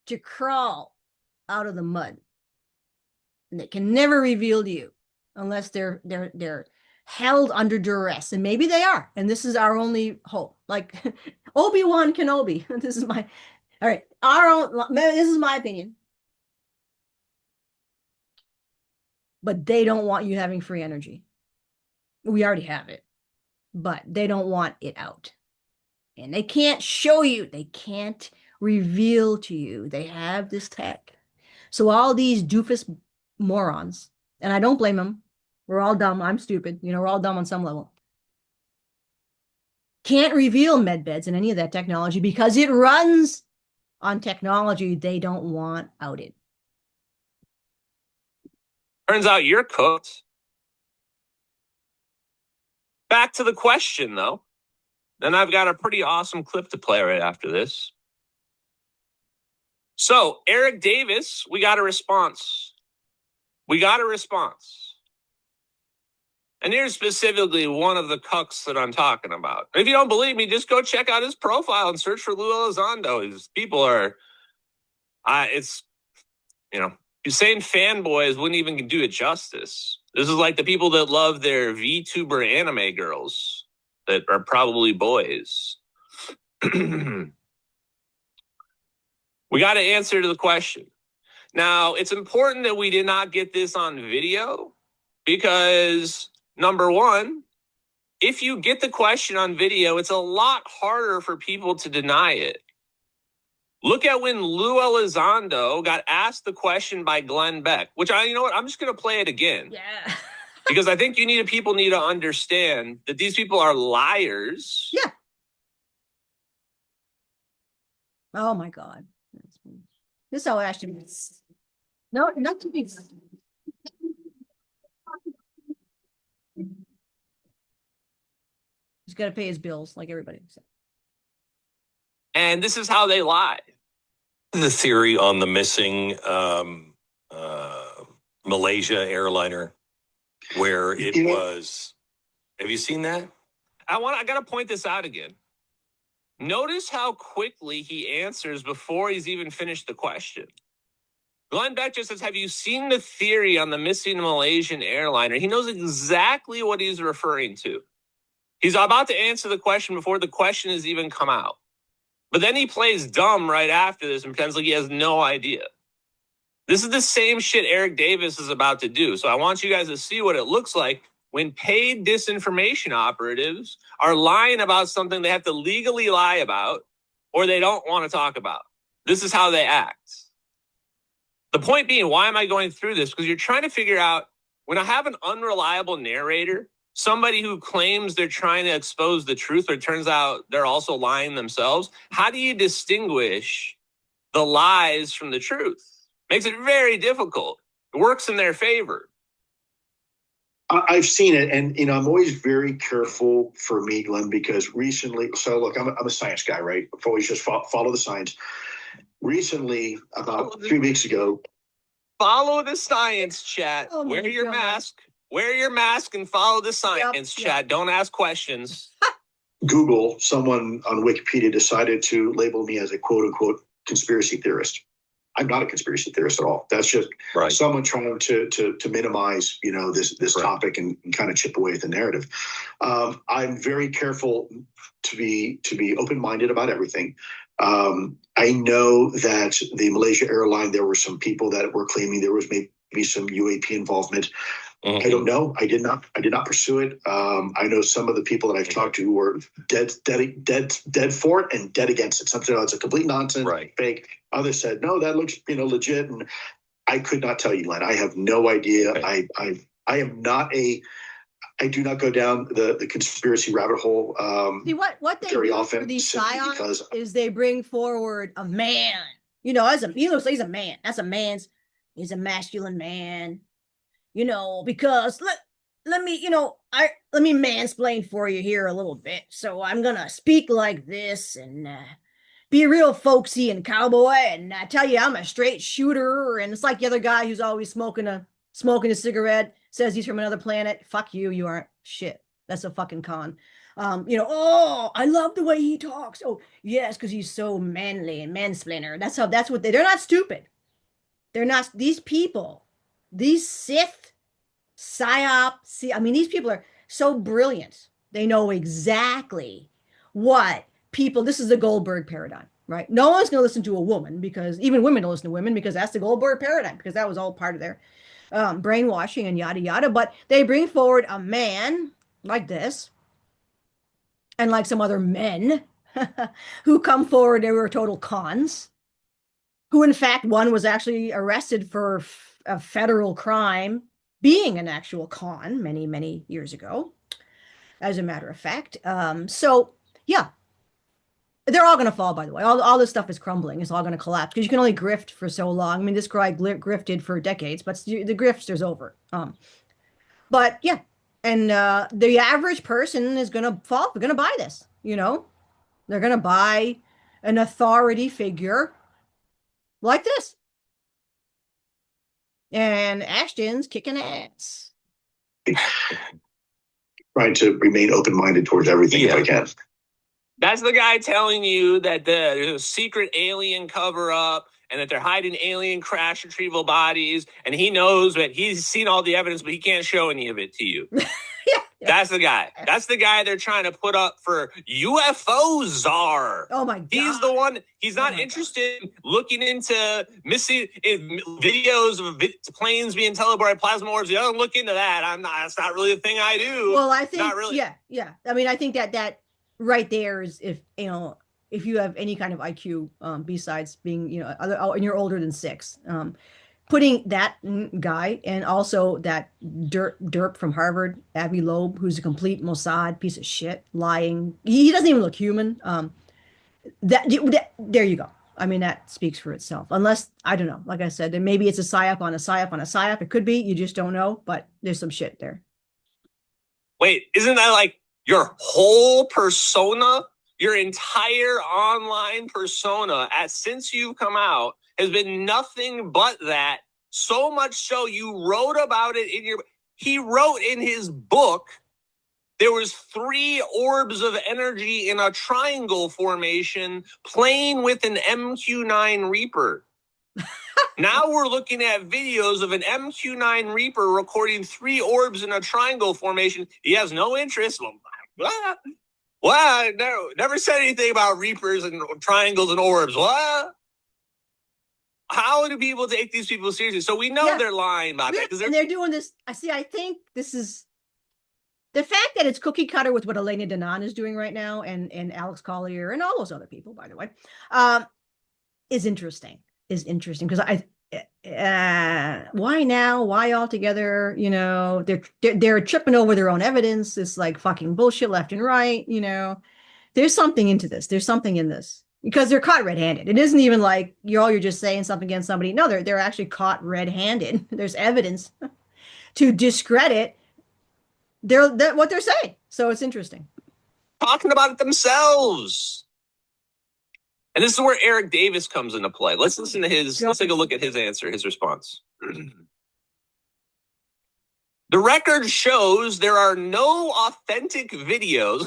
to crawl out of the mud. And they can never reveal to you unless they're held under duress. And maybe they are. And this is our only hope. Like Obi-Wan Kenobi. This is my all right. This is my opinion. But they don't want you having free energy. We already have it. But they don't want it out. And they can't show you. They can't reveal to you. They have this tech. So all these doofus morons, and I don't blame them. We're all dumb. I'm stupid. We're all dumb on some level. Can't reveal med beds and any of that technology because it runs on technology they don't want outed. Turns out you're cooked. Back to the question, though. And I've got a pretty awesome clip to play right after this. So, Eric Davis, we got a response. And here's specifically one of the cucks that I'm talking about. If you don't believe me, just go check out his profile and search for Lou Elizondo. His people are, saying fanboys wouldn't even do it justice. This is like the people that love their VTuber anime girls that are probably boys. We got to answer to the question. Now, it's important that we did not get this on video because, number one, if you get the question on video, it's a lot harder for people to deny it. Look at when Lou Elizondo got asked the question by Glenn Beck, which I'm just going to play it again. Yeah. Because I think people need to understand that these people are liars. Yeah. Oh my God. This is how Ashton is. No, not to be. He's got to pay his bills like everybody. And this is how they lie. The theory on the missing Malaysia airliner, where it was. Have you seen that? I got to point this out again. Notice how quickly he answers before he's even finished the question. Glenn Beck just says, have you seen the theory on the missing Malaysian airliner? He knows exactly what he's referring to. He's about to answer the question before the question has even come out. But then he plays dumb right after this and pretends like he has no idea. This is the same shit Eric Davis is about to do. So I want you guys to see what it looks like when paid disinformation operatives are lying about something they have to legally lie about or they don't want to talk about. This is how they act. The point being, why am I going through this? Because you're trying to figure out, when I have an unreliable narrator, somebody who claims they're trying to expose the truth, or it turns out they're also lying themselves, how do you distinguish the lies from the truth? Makes it very difficult. It works in their favor. I've seen it, and I'm always very careful for me, Glenn, because recently, so look, I'm a science guy, right? I've always just follow the science. Recently, about 3 weeks ago. Follow the science, chat. Oh Wear your God. mask. Wear your mask and follow the science, chat. Yep. Don't ask questions. Google, someone on Wikipedia decided to label me as a quote unquote conspiracy theorist. I'm not a conspiracy theorist at all. That's just Right. someone trying to minimize, this Right. topic and kind of chip away at the narrative. I'm very careful to be open-minded about everything. I know that the Malaysia airline, there were some people that were claiming there was maybe some UAP involvement. I don't know. I did not pursue it. I know some of the people that I've talked to were dead for it and dead against it. Something that's a complete nonsense, Right. fake. Others said, no, that looks, legit. And I could not tell you, Len. I have no idea. Okay. I do not go down the conspiracy rabbit hole. See what they very do often for these simply psyops because is they bring forward a man. He looks like he's a man. He's a masculine man. Because let me mansplain for you here a little bit. So I'm gonna speak like this and be real folksy and cowboy and tell you I'm a straight shooter. And it's like the other guy who's always smoking a cigarette, says he's from another planet. Fuck you, you aren't shit. That's a fucking con. Oh, I love the way he talks. Oh, yes, because he's so manly and mansplainer. That's what they're not stupid. They're not these people, these Sith psyop. These people are so brilliant. They know exactly what people, this is the Goldberg paradigm, right? No one's going to listen to a woman, because even women don't listen to women, because that's the Goldberg paradigm, because that was all part of their brainwashing and yada yada. But they bring forward a man like this and like some other men who come forward. They were total cons, who in fact one was actually arrested for a federal crime, being an actual con many, many years ago, as a matter of fact. So yeah, they're all going to fall, by the way. All this stuff is crumbling. It's all going to collapse, because you can only grift for so long. This guy grifted for decades, but the grift's over. But yeah, and the average person is going to fall. They're going to buy this, They're going to buy an authority figure like this. And Ashton's kicking ass. trying to remain open-minded towards everything if I can. That's the guy telling you that there's a secret alien cover-up and that they're hiding alien crash retrieval bodies, and he knows that he's seen all the evidence, but he can't show any of it to you. Yeah. That's the guy. That's the guy they're trying to put up for UFO czar. Oh my God. He's the one. He's not interested in looking into missing videos of planes being teleported plasma orbs. He doesn't look into that. That's not really the thing I do. Well, I think, not really. Yeah. I think that right there is, if you have any kind of IQ, besides being, and you're older than 6, putting that guy and also that derp from Harvard, Avi Loeb, who's a complete Mossad piece of shit, lying. He doesn't even look human. There you go. That speaks for itself. Unless, I don't know, like I said, then maybe it's a psyop on a psyop on a psyop. It could be. You just don't know, but there's some shit there. Wait, isn't that like your whole persona? Your entire online persona, since you've come out, has been nothing but that. So much so you wrote about it he wrote in his book, there was 3 orbs of energy in a triangle formation playing with an MQ-9 Reaper. Now we're looking at videos of an MQ-9 Reaper recording 3 orbs in a triangle formation. He has no interest. What? Never said anything about Reapers and triangles and orbs. What? How do people take these people seriously? So we know they're lying about that. And they're doing this. I think this is the fact that it's cookie cutter with what Elena Danaan is doing right now, and Alex Collier and all those other people, by the way, is interesting. Because why now? Why all together? They're tripping over their own evidence. It's like fucking bullshit left and right. There's something into this. There's something in this, because they're caught red-handed. It isn't even like you're just saying something against somebody. No, they're actually caught red-handed. There's evidence to discredit what they're saying. So it's interesting. Talking about it themselves. And this is where Eric Davis comes into play. Let's listen to let's take a look at his answer, his response. The record shows there are no authentic videos.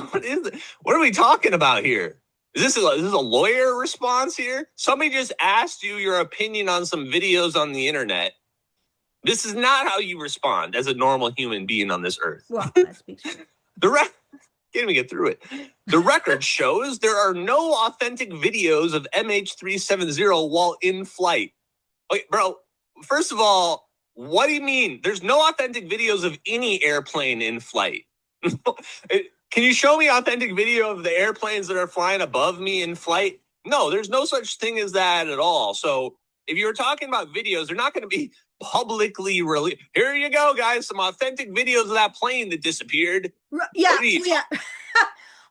What are we talking about here? Is this a lawyer response here? Somebody just asked you your opinion on some videos on the internet. This is not how you respond as a normal human being on this earth. Well, that speaks for it. Can't even get through it. The record shows there are no authentic videos of MH370 while in flight. Wait, bro, first of all, what do you mean? There's no authentic videos of any airplane in flight. Can you show me authentic video of the airplanes that are flying above me in flight? No, there's no such thing as that at all. So if you're talking about videos, they're not going to be publicly released. Here you go, guys. Some authentic videos of that plane that disappeared. Yeah.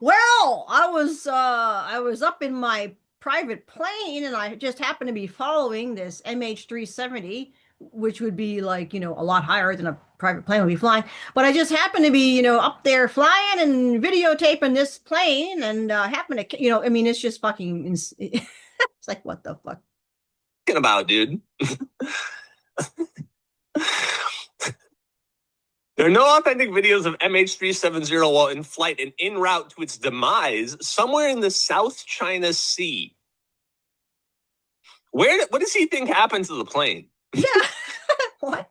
Well, I was up in my private plane and I just happened to be following this MH370, which would be like, a lot higher than a private plane would be flying. But I just happened to be, up there flying and videotaping this plane and happened to, it's just fucking, it's like, what the fuck? About, dude. There are no authentic videos of MH370 while in flight and en route to its demise somewhere in the South China Sea. What does he think happened to the plane? Yeah. What?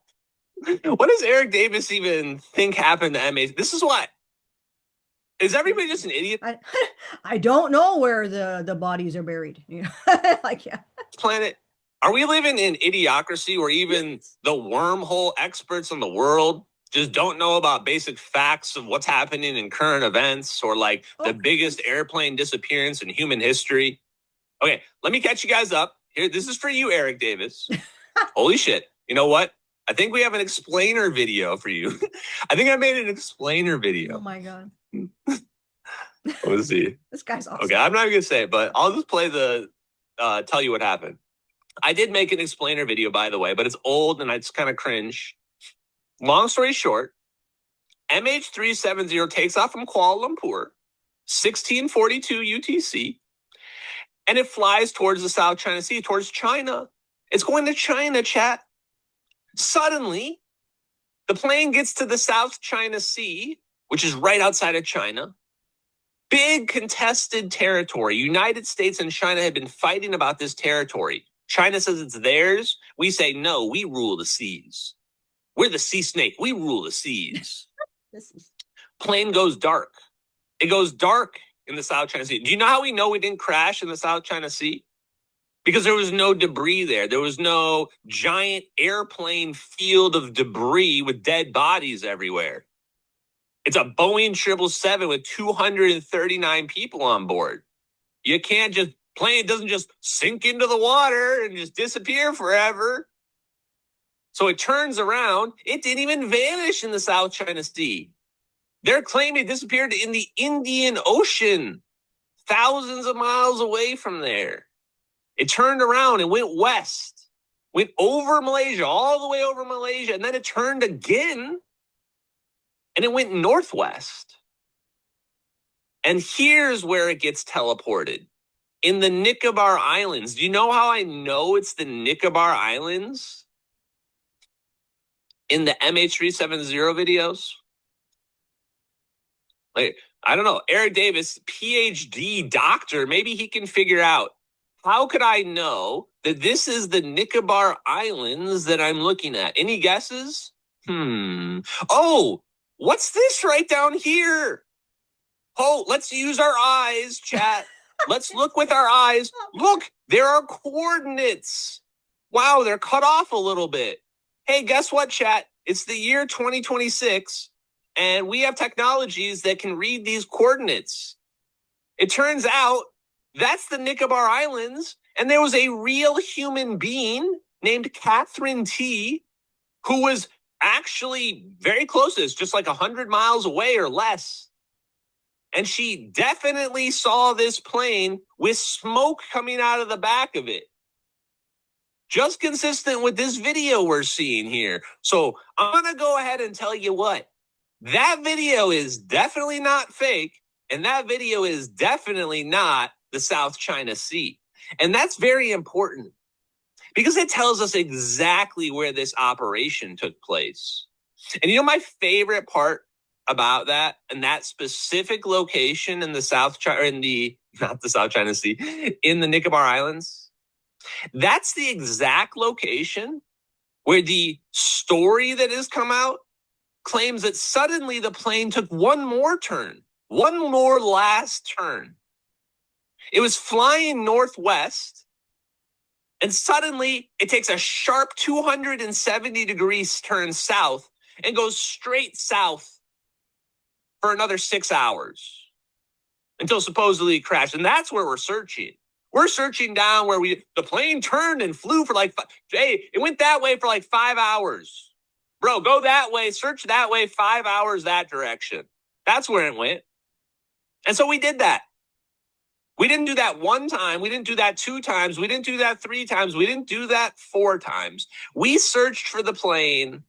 What does Eric Davis even think happened to MH? This is what. Is everybody just an idiot? I don't know where the bodies are buried. Like, yeah. Planet. Are we living in idiocracy where even the wormhole experts in the world just don't know about basic facts of what's happening in current events or like the biggest airplane disappearance in human history? Okay, let me catch you guys up. Here, this is for you, Eric Davis. Holy shit. You know what? I think we have an explainer video for you. I think I made an explainer video. Oh my God. Let's see. This guy's awesome. Okay, I'm not going to say it, but I'll just play tell you what happened. I did make an explainer video, by the way, but it's old and it's kind of cringe. Long story short, MH370 takes off from Kuala Lumpur, 1642 UTC, and it flies towards the South China Sea, towards China. It's going to China, chat. Suddenly, the plane gets to the South China Sea, which is right outside of China. Big contested territory. United States and China have been fighting about this territory. China says it's theirs. We say, no, we rule the seas. We're the sea snake. We rule the seas. Plane goes dark. It goes dark in the South China Sea. Do you know how we know we didn't crash in the South China Sea? Because there was no debris there. There was no giant airplane field of debris with dead bodies everywhere. It's a Boeing 777 with 239 people on board. You can't just, plane doesn't just sink into the water and just disappear forever. So it turns around. It didn't even vanish in the South China Sea. They're claiming it disappeared in the Indian Ocean, thousands of miles away from there. It turned around and went west, went over Malaysia, all the way over Malaysia, and then it turned again, and it went northwest. And here's where it gets teleported. In the Nicobar Islands. Do you know how I know it's the Nicobar Islands? In the MH370 videos? Like, I don't know. Eric Davis, PhD doctor, maybe he can figure out. How could I know that this is the Nicobar Islands that I'm looking at? Any guesses? Oh, what's this right down here? Oh, let's use our eyes, chat. Let's look with our eyes. Look, there are coordinates. Wow, they're cut off a little bit. Hey, guess what, chat? It's the year 2026, and we have technologies that can read these coordinates. It turns out that's the Nicobar Islands, and there was a real human being named Catherine T, who was actually very close to this, just like 100 miles away or less. And she definitely saw this plane with smoke coming out of the back of it. Just consistent with this video we're seeing here. So I'm going to go ahead and tell you what. That video is definitely not fake. And that video is definitely not the South China Sea. And that's very important because it tells us exactly where this operation took place. And you know my favorite part about that and that specific location in the not the South China Sea, in the Nicobar Islands? That's the exact location where the story that has come out claims that suddenly the plane took one more last turn. It was flying northwest, and suddenly it takes a sharp 270 degrees turn south and goes straight south for another 6 hours until supposedly it crashed. And that's where we're searching. We're searching down where the plane turned and flew for it went that way for like 5 hours. Bro, go that way, search that way, 5 hours that direction. That's where it went. And so we did that. We didn't do that one time. We didn't do that 2 times. We didn't do that 3 times. We didn't do that 4 times. We searched for the plane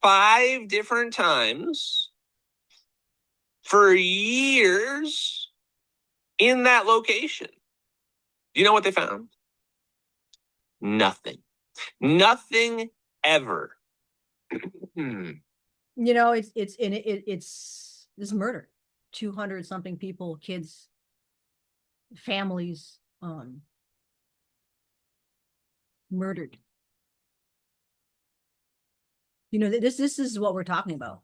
5 different times for years in that location. Do you know what they found? Nothing. Nothing ever. You know, it's this murder. 200 something people, kids, families, murdered. You know, this is what we're talking about.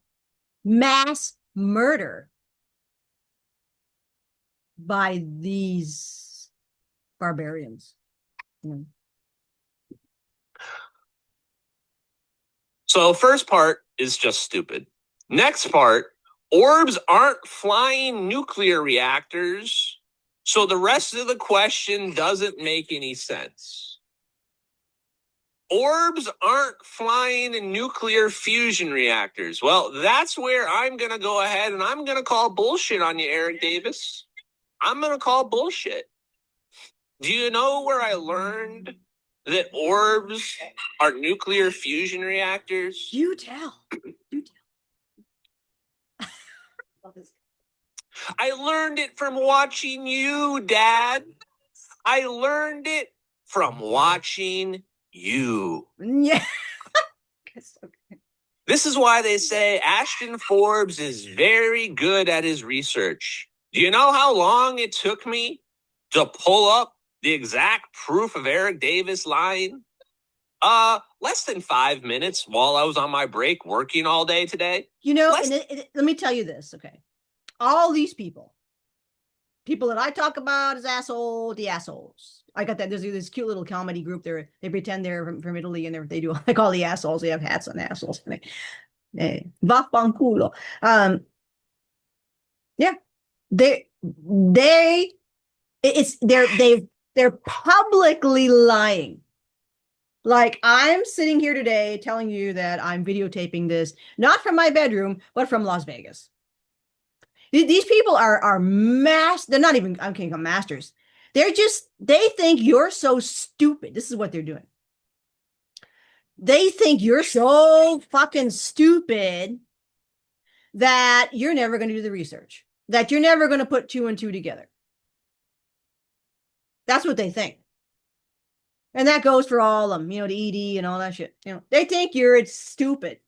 Mass murder by these barbarians. So first part is just stupid. Next part, orbs aren't flying nuclear reactors, so the rest of the question doesn't make any sense. Orbs aren't flying in nuclear fusion reactors. Well, that's where I'm going to go ahead and I'm going to call bullshit on you, Eric Davis. I'm going to call bullshit. Do you know where I learned that orbs are nuclear fusion reactors? You tell. You tell. I learned it from watching you, Dad. I learned it from watching you. Yeah. Okay. This is why they say Ashton Forbes is very good at his research. Do you know how long it took me to pull up the exact proof of Eric Davis lying? Less than 5 minutes while I was on my break working all day today. You know, let me tell you this, okay? All these people that I talk about as the assholes. I got that. There's this cute little comedy group there. They pretend they're from Italy and they do like all the assholes. They have hats on assholes. Vaffanculo. Yeah, they're publicly lying. Like, I'm sitting here today telling you that I'm videotaping this, not from my bedroom, but from Las Vegas. These people are they're not even, I can't call masters. They think you're so stupid. This is what they're doing. They think you're so fucking stupid that you're never going to do the research, that you're never going to put 2 and 2 together. That's what they think. And that goes for all of them, the ED and all that shit. They think you're stupid.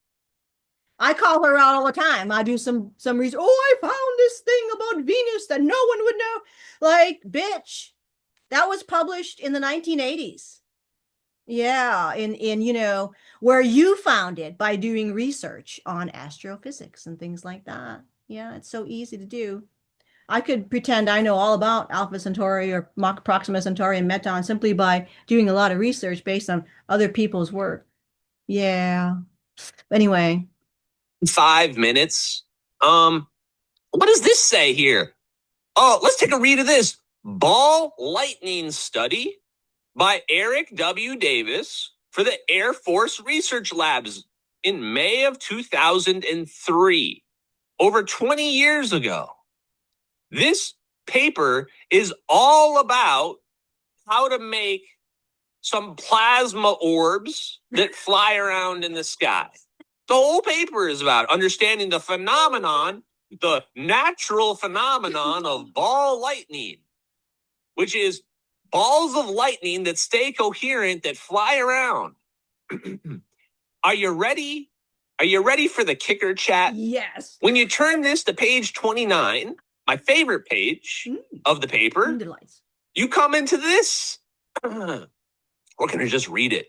I call her out all the time. I do some research. Oh, I found this thing about Venus that no one would know. Like, bitch, that was published in the 1980s. Yeah, in where you found it by doing research on astrophysics and things like that. Yeah, it's so easy to do. I could pretend I know all about Alpha Centauri or Proxima Centauri and Meton simply by doing a lot of research based on other people's work. Yeah. Anyway. 5 minutes. What does this say here? Oh, let's take a read of this. Ball lightning study by Eric W. Davis for the Air Force Research Labs in May of 2003, over 20 years ago. This paper is all about how to make some plasma orbs that fly around in the sky. The whole paper is about understanding the phenomenon, the natural phenomenon of ball lightning, which is balls of lightning that stay coherent, that fly around. Are you ready Are you ready for the kicker, chat? Yes. When you turn this to page 29, my favorite page of the paper, Delights. you come into this. We're going to just read it.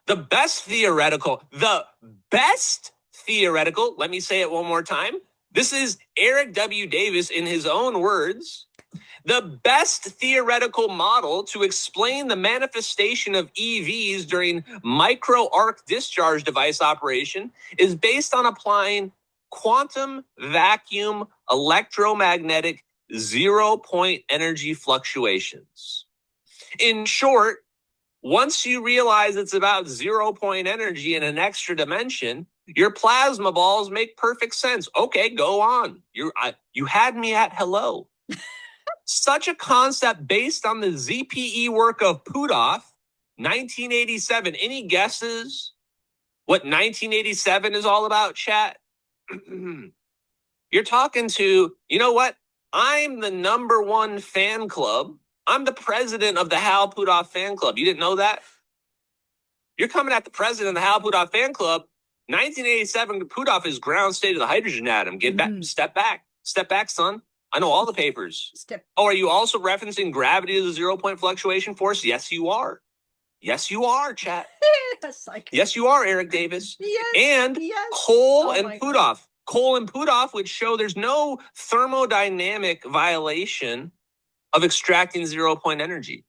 The best theoretical, let me say it one more time. This is Eric W. Davis in his own words. The best theoretical model to explain the manifestation of EVs during micro arc discharge device operation is based on applying quantum vacuum electromagnetic 0-point energy fluctuations. In short, once you realize it's about 0-point energy in an extra dimension, your plasma balls make perfect sense. Okay, go on. You had me at hello. Such a concept based on the ZPE work of Puthoff, 1987. Any guesses what 1987 is all about, chat? You're talking to, you know what? I'm the #1 fan club. I'm the president of the Hal Puthoff fan club. You didn't know that? You're coming at the president of the Hal Puthoff fan club. 1987, Puthoff is ground state of the hydrogen atom. Get back, step back, son. I know all the papers. Oh, are you also referencing gravity as a 0-point fluctuation force? Yes, you are. Yes, you are, chat. Yes, you are, Eric Davis. Yes. And yes. Cole and Puthoff. Cole and Puthoff would show there's no thermodynamic violation of extracting 0-point energy.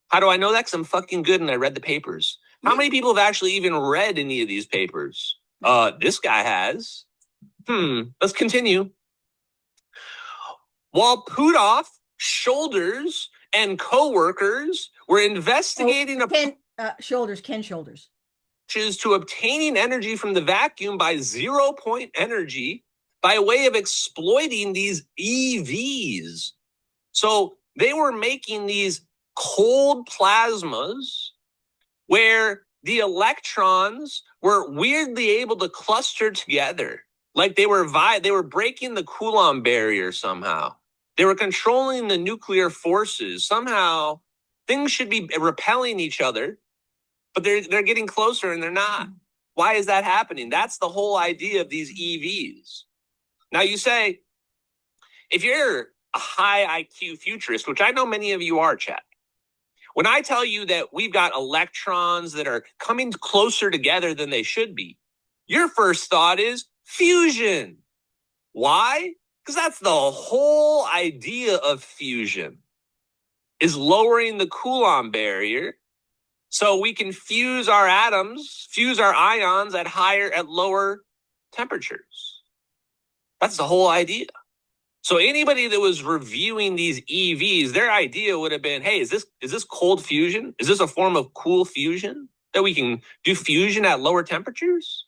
How do I know that? Because I'm fucking good and I read the papers. How many people have actually even read any of these papers? This guy has. Let's continue. While Puthoff, Shoulders, and co-workers were investigating Ken Shoulders to obtaining energy from the vacuum by 0-point energy by way of exploiting these EVs. So they were making these cold plasmas where the electrons were weirdly able to cluster together. Like they were breaking the Coulomb barrier somehow. They were controlling the nuclear forces. Somehow things should be repelling each other, but they're getting closer and they're not. Why is that happening? That's the whole idea of these EVs. Now you say, if you're a high IQ futurist, which I know many of you are, chat, when I tell you that we've got electrons that are coming closer together than they should be, your first thought is fusion. Why? Because that's the whole idea of fusion, is lowering the Coulomb barrier so we can fuse our atoms, fuse our ions at lower temperatures. That's the whole idea. So anybody that was reviewing these EVs, their idea would have been, hey, is this cold fusion? Is this a form of cool fusion that we can do fusion at lower temperatures?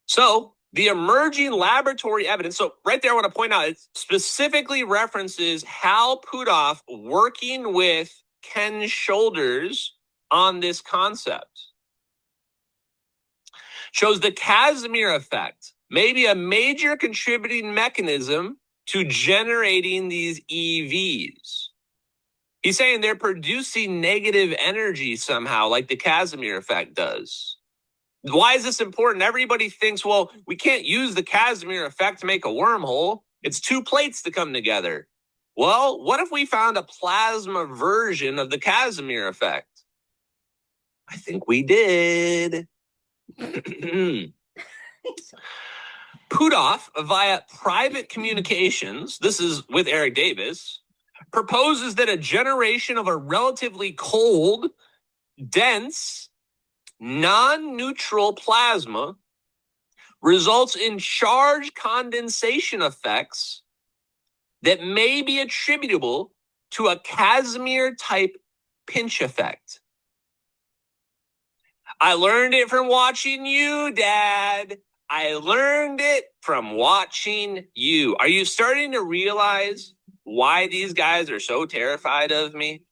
So the emerging laboratory evidence, so right there I want to point out, it specifically references Hal Puthoff working with Ken Shoulders on this concept. Shows the Casimir effect may be a major contributing mechanism to generating these EVs. He's saying they're producing negative energy somehow, like the Casimir effect does. Why is this important? Everybody thinks, well, we can't use the Casimir effect to make a wormhole. It's two plates that come together. Well, what if we found a plasma version of the Casimir effect? I think we did. Puthoff, via private communications, this is with Eric Davis, proposes that a generation of a relatively cold, dense, non-neutral plasma results in charge condensation effects that may be attributable to a Casimir-type pinch effect. I learned it from watching you, Dad. I learned it from watching you. Are you starting to realize why these guys are so terrified of me?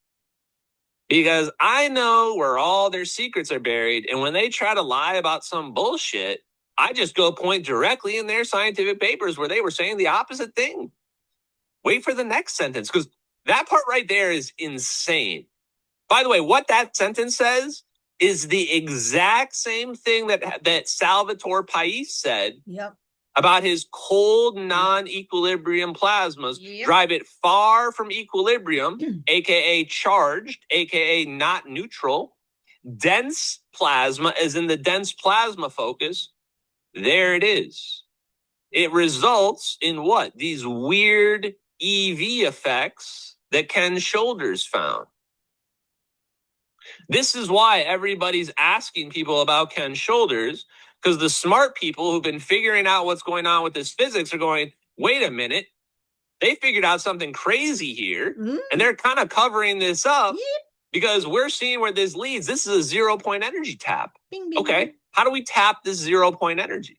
Because I know where all their secrets are buried, and when they try to lie about some bullshit, I just go point directly in their scientific papers where they were saying the opposite thing. Wait for the next sentence, because that part right there is insane. By the way, what that sentence says is the exact same thing that Salvatore Pais said Yep. about his cold, non-equilibrium plasmas. Yep. Drive it far from equilibrium, aka charged, aka not neutral. Dense plasma is in the dense plasma focus. There it is. It results in what? These weird EV effects that Ken Shoulders found. This is why everybody's asking people about Ken Shoulders, because the smart people who've been figuring out what's going on with this physics are going, wait a minute, they figured out something crazy here, and they're kind of covering this up because we're seeing where this leads. This is a 0 point energy tap. Bing, bing, Okay, bing. how do we tap this 0 point energy?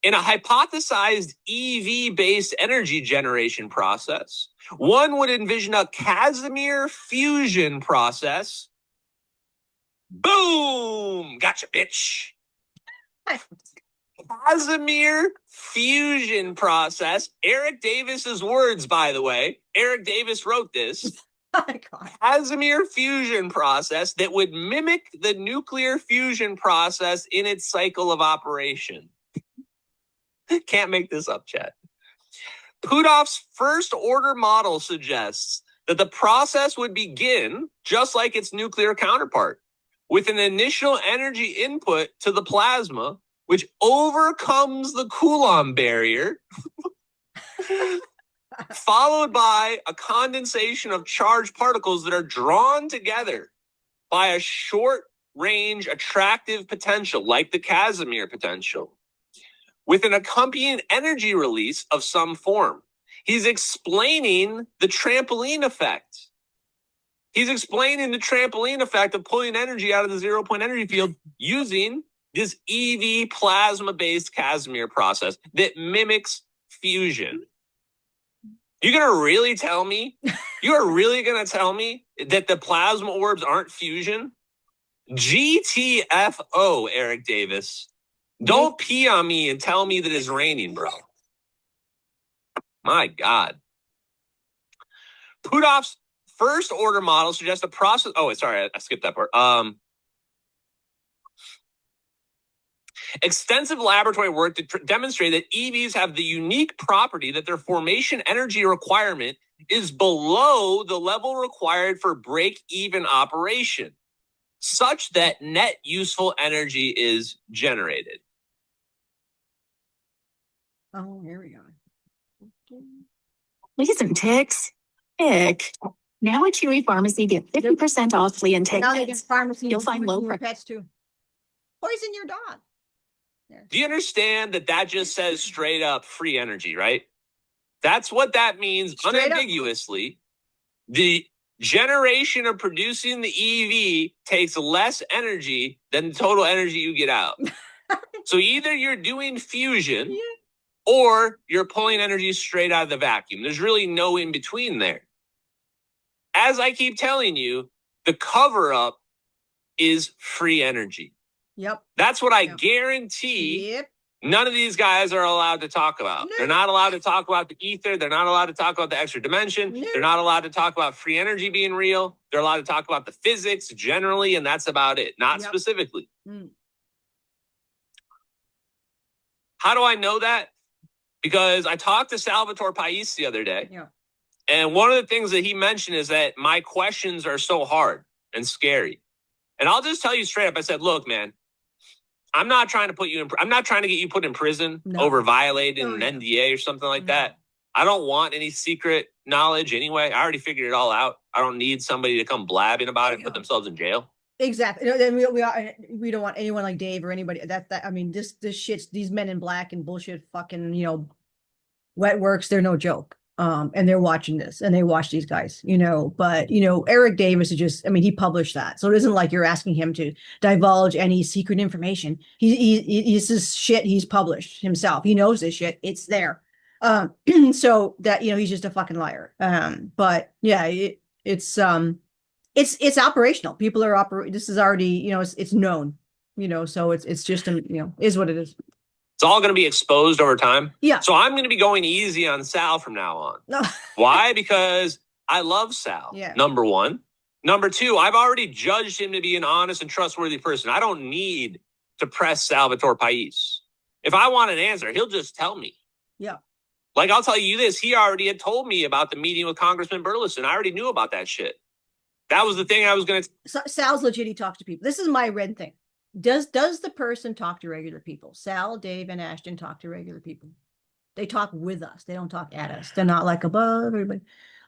In a hypothesized EV-based energy generation process, one would envision a Casimir fusion process. Boom! Gotcha, bitch. Casimir fusion process. Eric Davis's words, by the way. Eric Davis wrote this. Oh my God. Casimir fusion process that would mimic the nuclear fusion process in its cycle of operation. Can't make this up, chat. Puthoff's first order model suggests that the process would begin just like its nuclear counterpart, with an initial energy input to the plasma, which overcomes the Coulomb barrier, followed by a condensation of charged particles that are drawn together by a short-range attractive potential, like the Casimir potential, with an accompanying energy release of some form. He's explaining the trampoline effect. He's explaining the trampoline effect of pulling energy out of the 0 point energy field using this EV plasma-based Casimir process that mimics fusion. You're going to really tell me? You're really going to tell me that the plasma orbs aren't fusion? GTFO, Eric Davis. Don't pee on me and tell me that it's raining, bro. My God. Puthoff's first order model suggests the process. Oh, sorry, I skipped that part. Extensive laboratory work to demonstrate that EVs have the unique property that their formation energy requirement is below the level required for break-even operation, such that net useful energy is generated. Oh, here we go. Listen, Tix. Tick. Now at Chewy Pharmacy, get 50% off flea and tick Now they meds. get pharmacy. You'll find low your price. pets too. Poison your dog. There. Do you understand that that just says straight up free energy, right? That's what that means Straight up. unambiguously. The generation of producing the EV takes less energy than the total energy you get out. So either you're doing fusion or you're pulling energy straight out of the vacuum. There's really no in between there. As I keep telling you, the cover up is free energy. Yep. That's what I guarantee. Yep. None of these guys are allowed to talk about. No. They're not allowed to talk about the ether. They're not allowed to talk about the extra dimension. No. They're not allowed to talk about free energy being real. They're allowed to talk about the physics generally, and that's about it, not specifically. How do I know that? Because I talked to Salvatore Pais the other day. Yeah. And one of the things that he mentioned is that my questions are so hard and scary. And I'll just tell you straight up, I said, look, man, I'm not trying to put you in, I'm not trying to get you put in prison over violating an NDA or something like that. I don't want any secret knowledge anyway. I already figured it all out. I don't need somebody to come blabbing about it and put themselves in jail. Exactly. We don't want anyone like Dave or anybody that I mean, this shit's these men in black and bullshit fucking, wet works. They're no joke. And they're watching this and they watch these guys, but, Eric Davis is just, I mean, he published that. So it isn't like you're asking him to divulge any secret information. He's this shit he's published himself. He knows this shit. It's there. So that, he's just a fucking liar. But yeah, it's operational. People are operating. This is already, it's known, so it's just, is what it is. It's all going to be exposed over time. Yeah. So I'm going to be going easy on Sal from now on. No. Why? Because I love Sal. Yeah. Number one. Number two, I've already judged him to be an honest and trustworthy person. I don't need to press Salvatore Pais. If I want an answer, he'll just tell me. Yeah. Like, I'll tell you this. He already had told me about the meeting with Congressman Burleson. I already knew about that shit. That was the thing I was going to... Sal's legit, he talks to people. This is my red thing. Does the person talk to regular people? Sal, Dave, and Ashton talk to regular people. They talk with us. They don't talk at us. They're not like above everybody.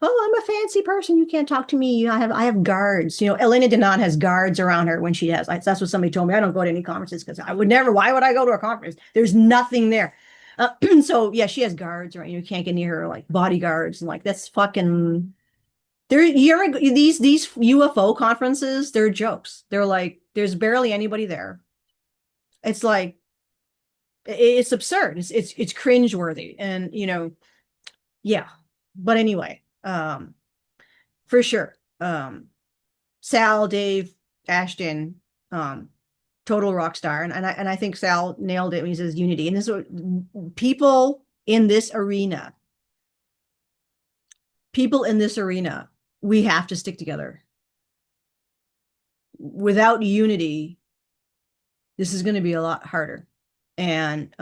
Oh, I'm a fancy person. You can't talk to me. I have guards. You know, Elena Denon has guards around her when she has. That's what somebody told me. I don't go to any conferences because I would never. Why would I go to a conference? There's nothing there. So yeah, she has guards, right? You can't get near her, like bodyguards, and like that's fucking. These UFO conferences, they're jokes. They're like, there's barely anybody there. It's like, it's absurd. It's cringeworthy, and you know, yeah. But anyway, for sure, Sal, Dave, Ashton, total rock star, and I think Sal nailed it when he says unity. And this is what people in this arena, we have to stick together. Without unity, this is going to be a lot harder. And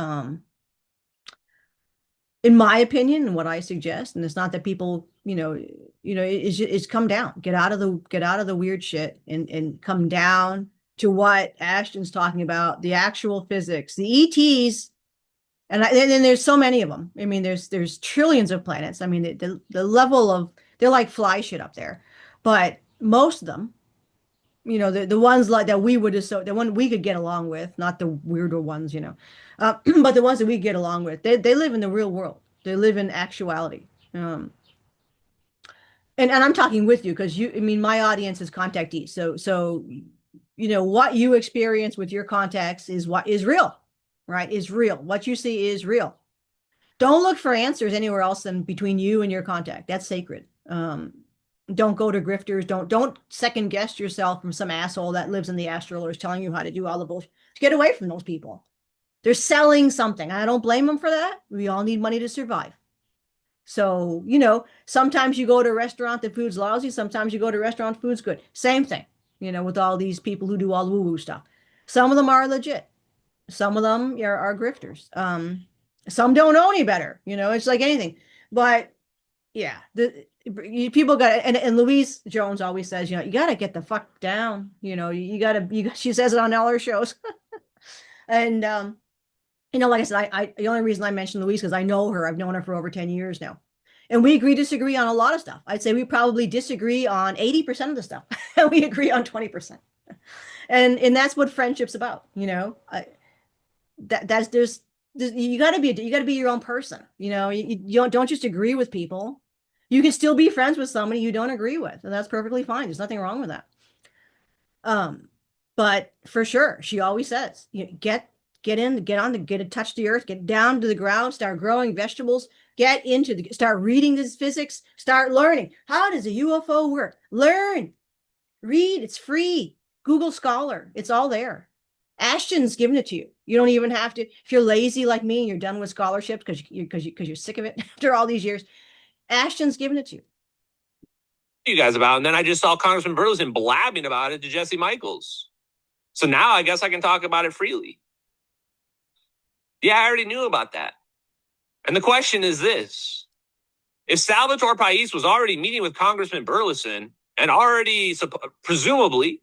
in my opinion, and what I suggest, and it's not that people, is come down, get out of the weird shit and come down to what Ashton's talking about, the actual physics, the ETs. And then there's so many of them. I mean, there's trillions of planets. I mean, the level of, they're like fly shit up there, but most of them, the ones like that we would associate, the one we could get along with, not the weirder ones, but the ones that we get along with, they live in the real world. They live in actuality. And I'm talking with you because my audience is contactees. So what you experience with your contacts is what is real, right? Is real. What you see is real. Don't look for answers anywhere else than between you and your contact. That's sacred. Don't go to grifters. Don't second guess yourself from some asshole that lives in the astral or is telling you how to do all the bullshit. Get away from those people. They're selling something. I don't blame them for that. We all need money to survive. So, sometimes you go to a restaurant, the food's lousy. Sometimes you go to a restaurant, food's good. Same thing, with all these people who do all the woo-woo stuff. Some of them are legit. Some of them are grifters. Some don't know any better. It's like anything. But yeah, people got and Louise Jones always says, you got to get the fuck down. She says it on all her shows. And like I said, the only reason I mentioned Louise because I know her. I've known her for over 10 years now. And we disagree on a lot of stuff. I'd say we probably disagree on 80% of the stuff. And we agree on 20%. And that's what friendship's about, you gotta be your own person. You don't just agree with people. You can still be friends with somebody you don't agree with, and that's perfectly fine. There's nothing wrong with that. But for sure, she always says, get to touch the earth, get down to the ground, start growing vegetables, start reading this physics, start learning. How does a UFO work? Learn, read, it's free. Google Scholar, it's all there. Ashton's giving it to you. You don't even have to, if you're lazy like me and you're done with scholarships because you're sick of it after all these years, Ashton's giving it to you guys about, and then I just saw Congressman Burleson blabbing about it to Jesse Michaels. So now I guess I can talk about it freely. Yeah, I already knew about that. And the question is this. If Salvatore Pais was already meeting with Congressman Burleson and already presumably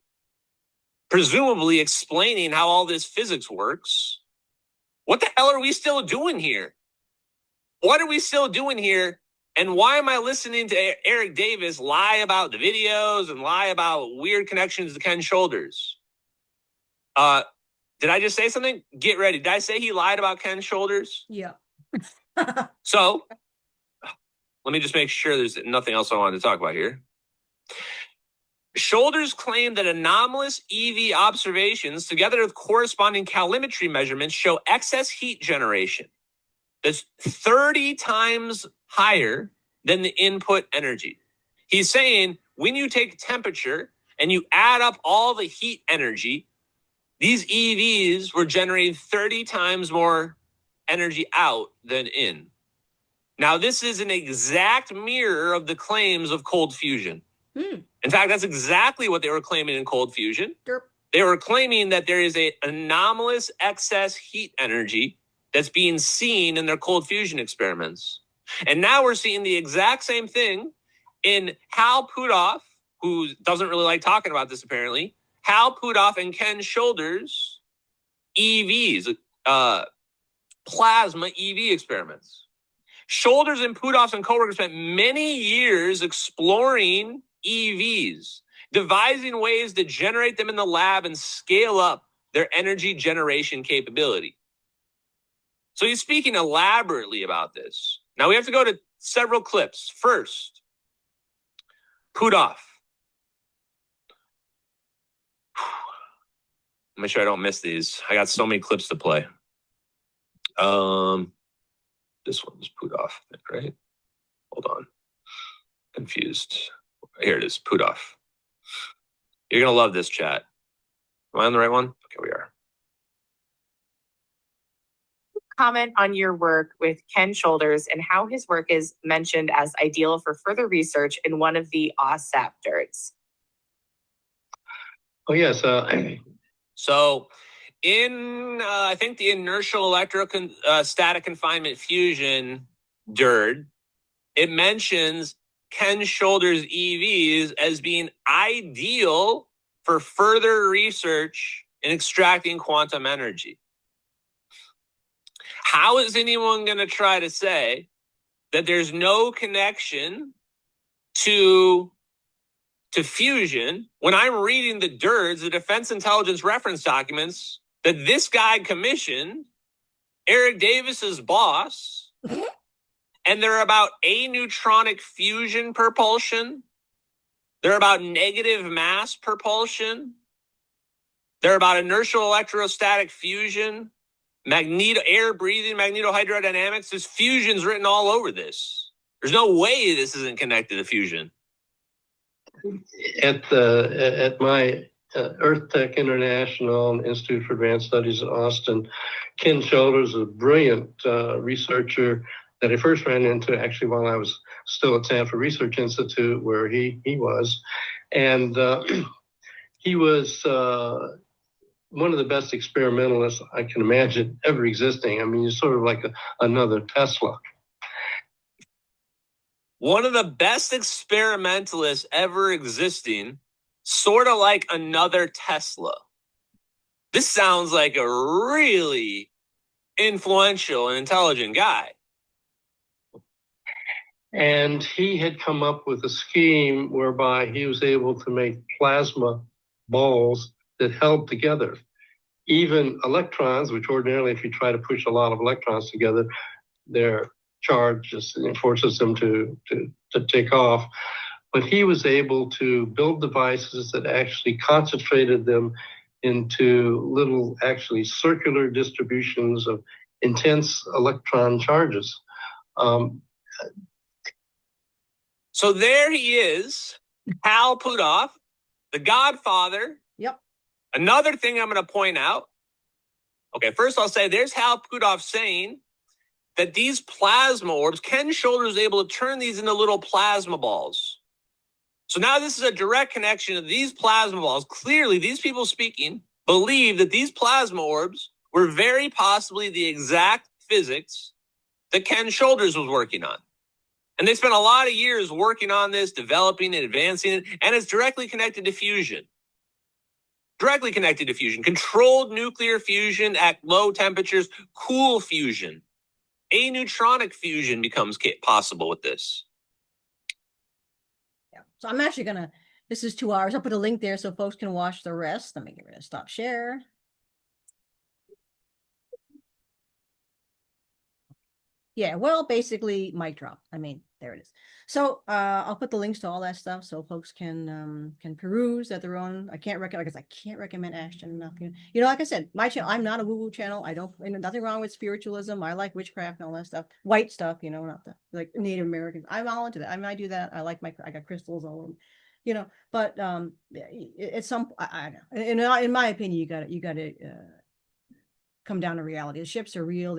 explaining how all this physics works, what the hell are we still doing here? What are we still doing here? And why am I listening to Eric Davis lie about the videos and lie about weird connections to Ken Shoulders? Did I just say something? Get ready. Did I say he lied about Ken Shoulders? Yeah. So let me just make sure there's nothing else I wanted to talk about here. Shoulders claimed that anomalous EV observations, together with corresponding calorimetry measurements, show excess heat generation that's 30 times higher than the input energy. He's saying when you take temperature and you add up all the heat energy, these EVs were generating 30 times more energy out than in. Now, this is an exact mirror of the claims of cold fusion. In fact, that's exactly what they were claiming in cold fusion. Derp. They were claiming that there is an anomalous excess heat energy that's being seen in their cold fusion experiments. And now we're seeing the exact same thing in Hal Puthoff, who doesn't really like talking about this apparently, Hal Puthoff and Ken Shoulders EVs, plasma EV experiments. Shoulders and Puthoff and coworkers spent many years exploring EVs, devising ways to generate them in the lab and scale up their energy generation capability. So he's speaking elaborately about this. Now we have to go to several clips. First, Puthoff. Make sure I don't miss these. I got so many clips to play. This one's Puthoff, right? Hold on. Confused. Here it is, Puthoff. You're going to love this chat. Am I on the right one? Okay, we are. Comment on your work with Ken Shoulders and how his work is mentioned as ideal for further research in one of the OSAP DIRTs. Oh, yes. So in, I think, the inertial electrostatic confinement fusion DIRT, it mentions Ken Shoulders EVs as being ideal for further research in extracting quantum energy. How is anyone going to try to say that there's no connection to fusion when I'm reading the DIRDs, the Defense Intelligence Reference Documents, that this guy commissioned, Eric Davis's boss, and they're about aneutronic fusion propulsion. They're about negative mass propulsion. They're about inertial electrostatic fusion, air breathing, magnetohydrodynamics. This fusion's written all over this. There's no way this isn't connected to fusion. At my Earth Tech International Institute for Advanced Studies in Austin, Ken Shoulders is a brilliant researcher that I first ran into actually while I was still at Stanford Research Institute, where he was. And he was one of the best experimentalists I can imagine ever existing. I mean, he's sort of like another Tesla. One of the best experimentalists ever existing, sort of like another Tesla. This sounds like a really influential and intelligent guy. And he had come up with a scheme whereby he was able to make plasma balls that held together. Even electrons, which ordinarily, if you try to push a lot of electrons together, their charge just forces them to take off. But he was able to build devices that actually concentrated them into little, actually circular distributions of intense electron charges. So there he is, Hal Puthoff, the godfather. Yep. Another thing I'm going to point out. Okay, first I'll say there's Hal Puthoff saying that these plasma orbs, Ken Shoulders was able to turn these into little plasma balls. So now this is a direct connection of these plasma balls. Clearly, these people speaking believe that these plasma orbs were very possibly the exact physics that Ken Shoulders was working on. And they spent a lot of years working on this, developing it, advancing it, and it's directly connected to fusion. Directly connected to fusion. Controlled nuclear fusion at low temperatures, cool fusion. Aneutronic fusion becomes possible with this. Yeah. So I'm actually gonna, this is 2 hours. I'll put a link there so folks can watch the rest. Let me get rid of stop share. Yeah, well, basically mic drop. I mean, there it is. So I'll put the links to all that stuff so folks can peruse at their own. I can't recommend Ashton enough. You know, like I said, my channel, I'm not a woo-woo channel. I don't, nothing wrong with spiritualism. I like witchcraft and all that stuff. White stuff, you know, not the like Native Americans. I'm all into that. I mean, I do that. I like I got crystals all over, you know, but it's some, I don't know. In my opinion, you gotta come down to reality. The ships are real.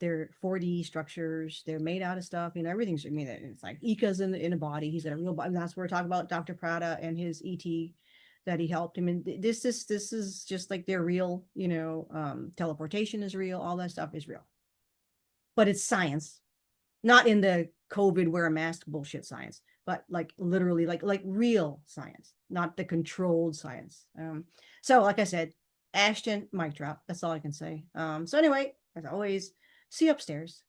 they're 4D structures. They're made out of stuff. You know, everything's, I mean, it's like Ika's in a body. He's got a real body. That's where we're talking about Dr. Prada and his ET that he helped him. And this is just like they're real, you know, teleportation is real. All that stuff is real. But it's science, not in the COVID wear a mask bullshit science, but like literally like real science, not the controlled science. So like I said, Ashton, mic drop. That's all I can say. So anyway, as always, see you upstairs.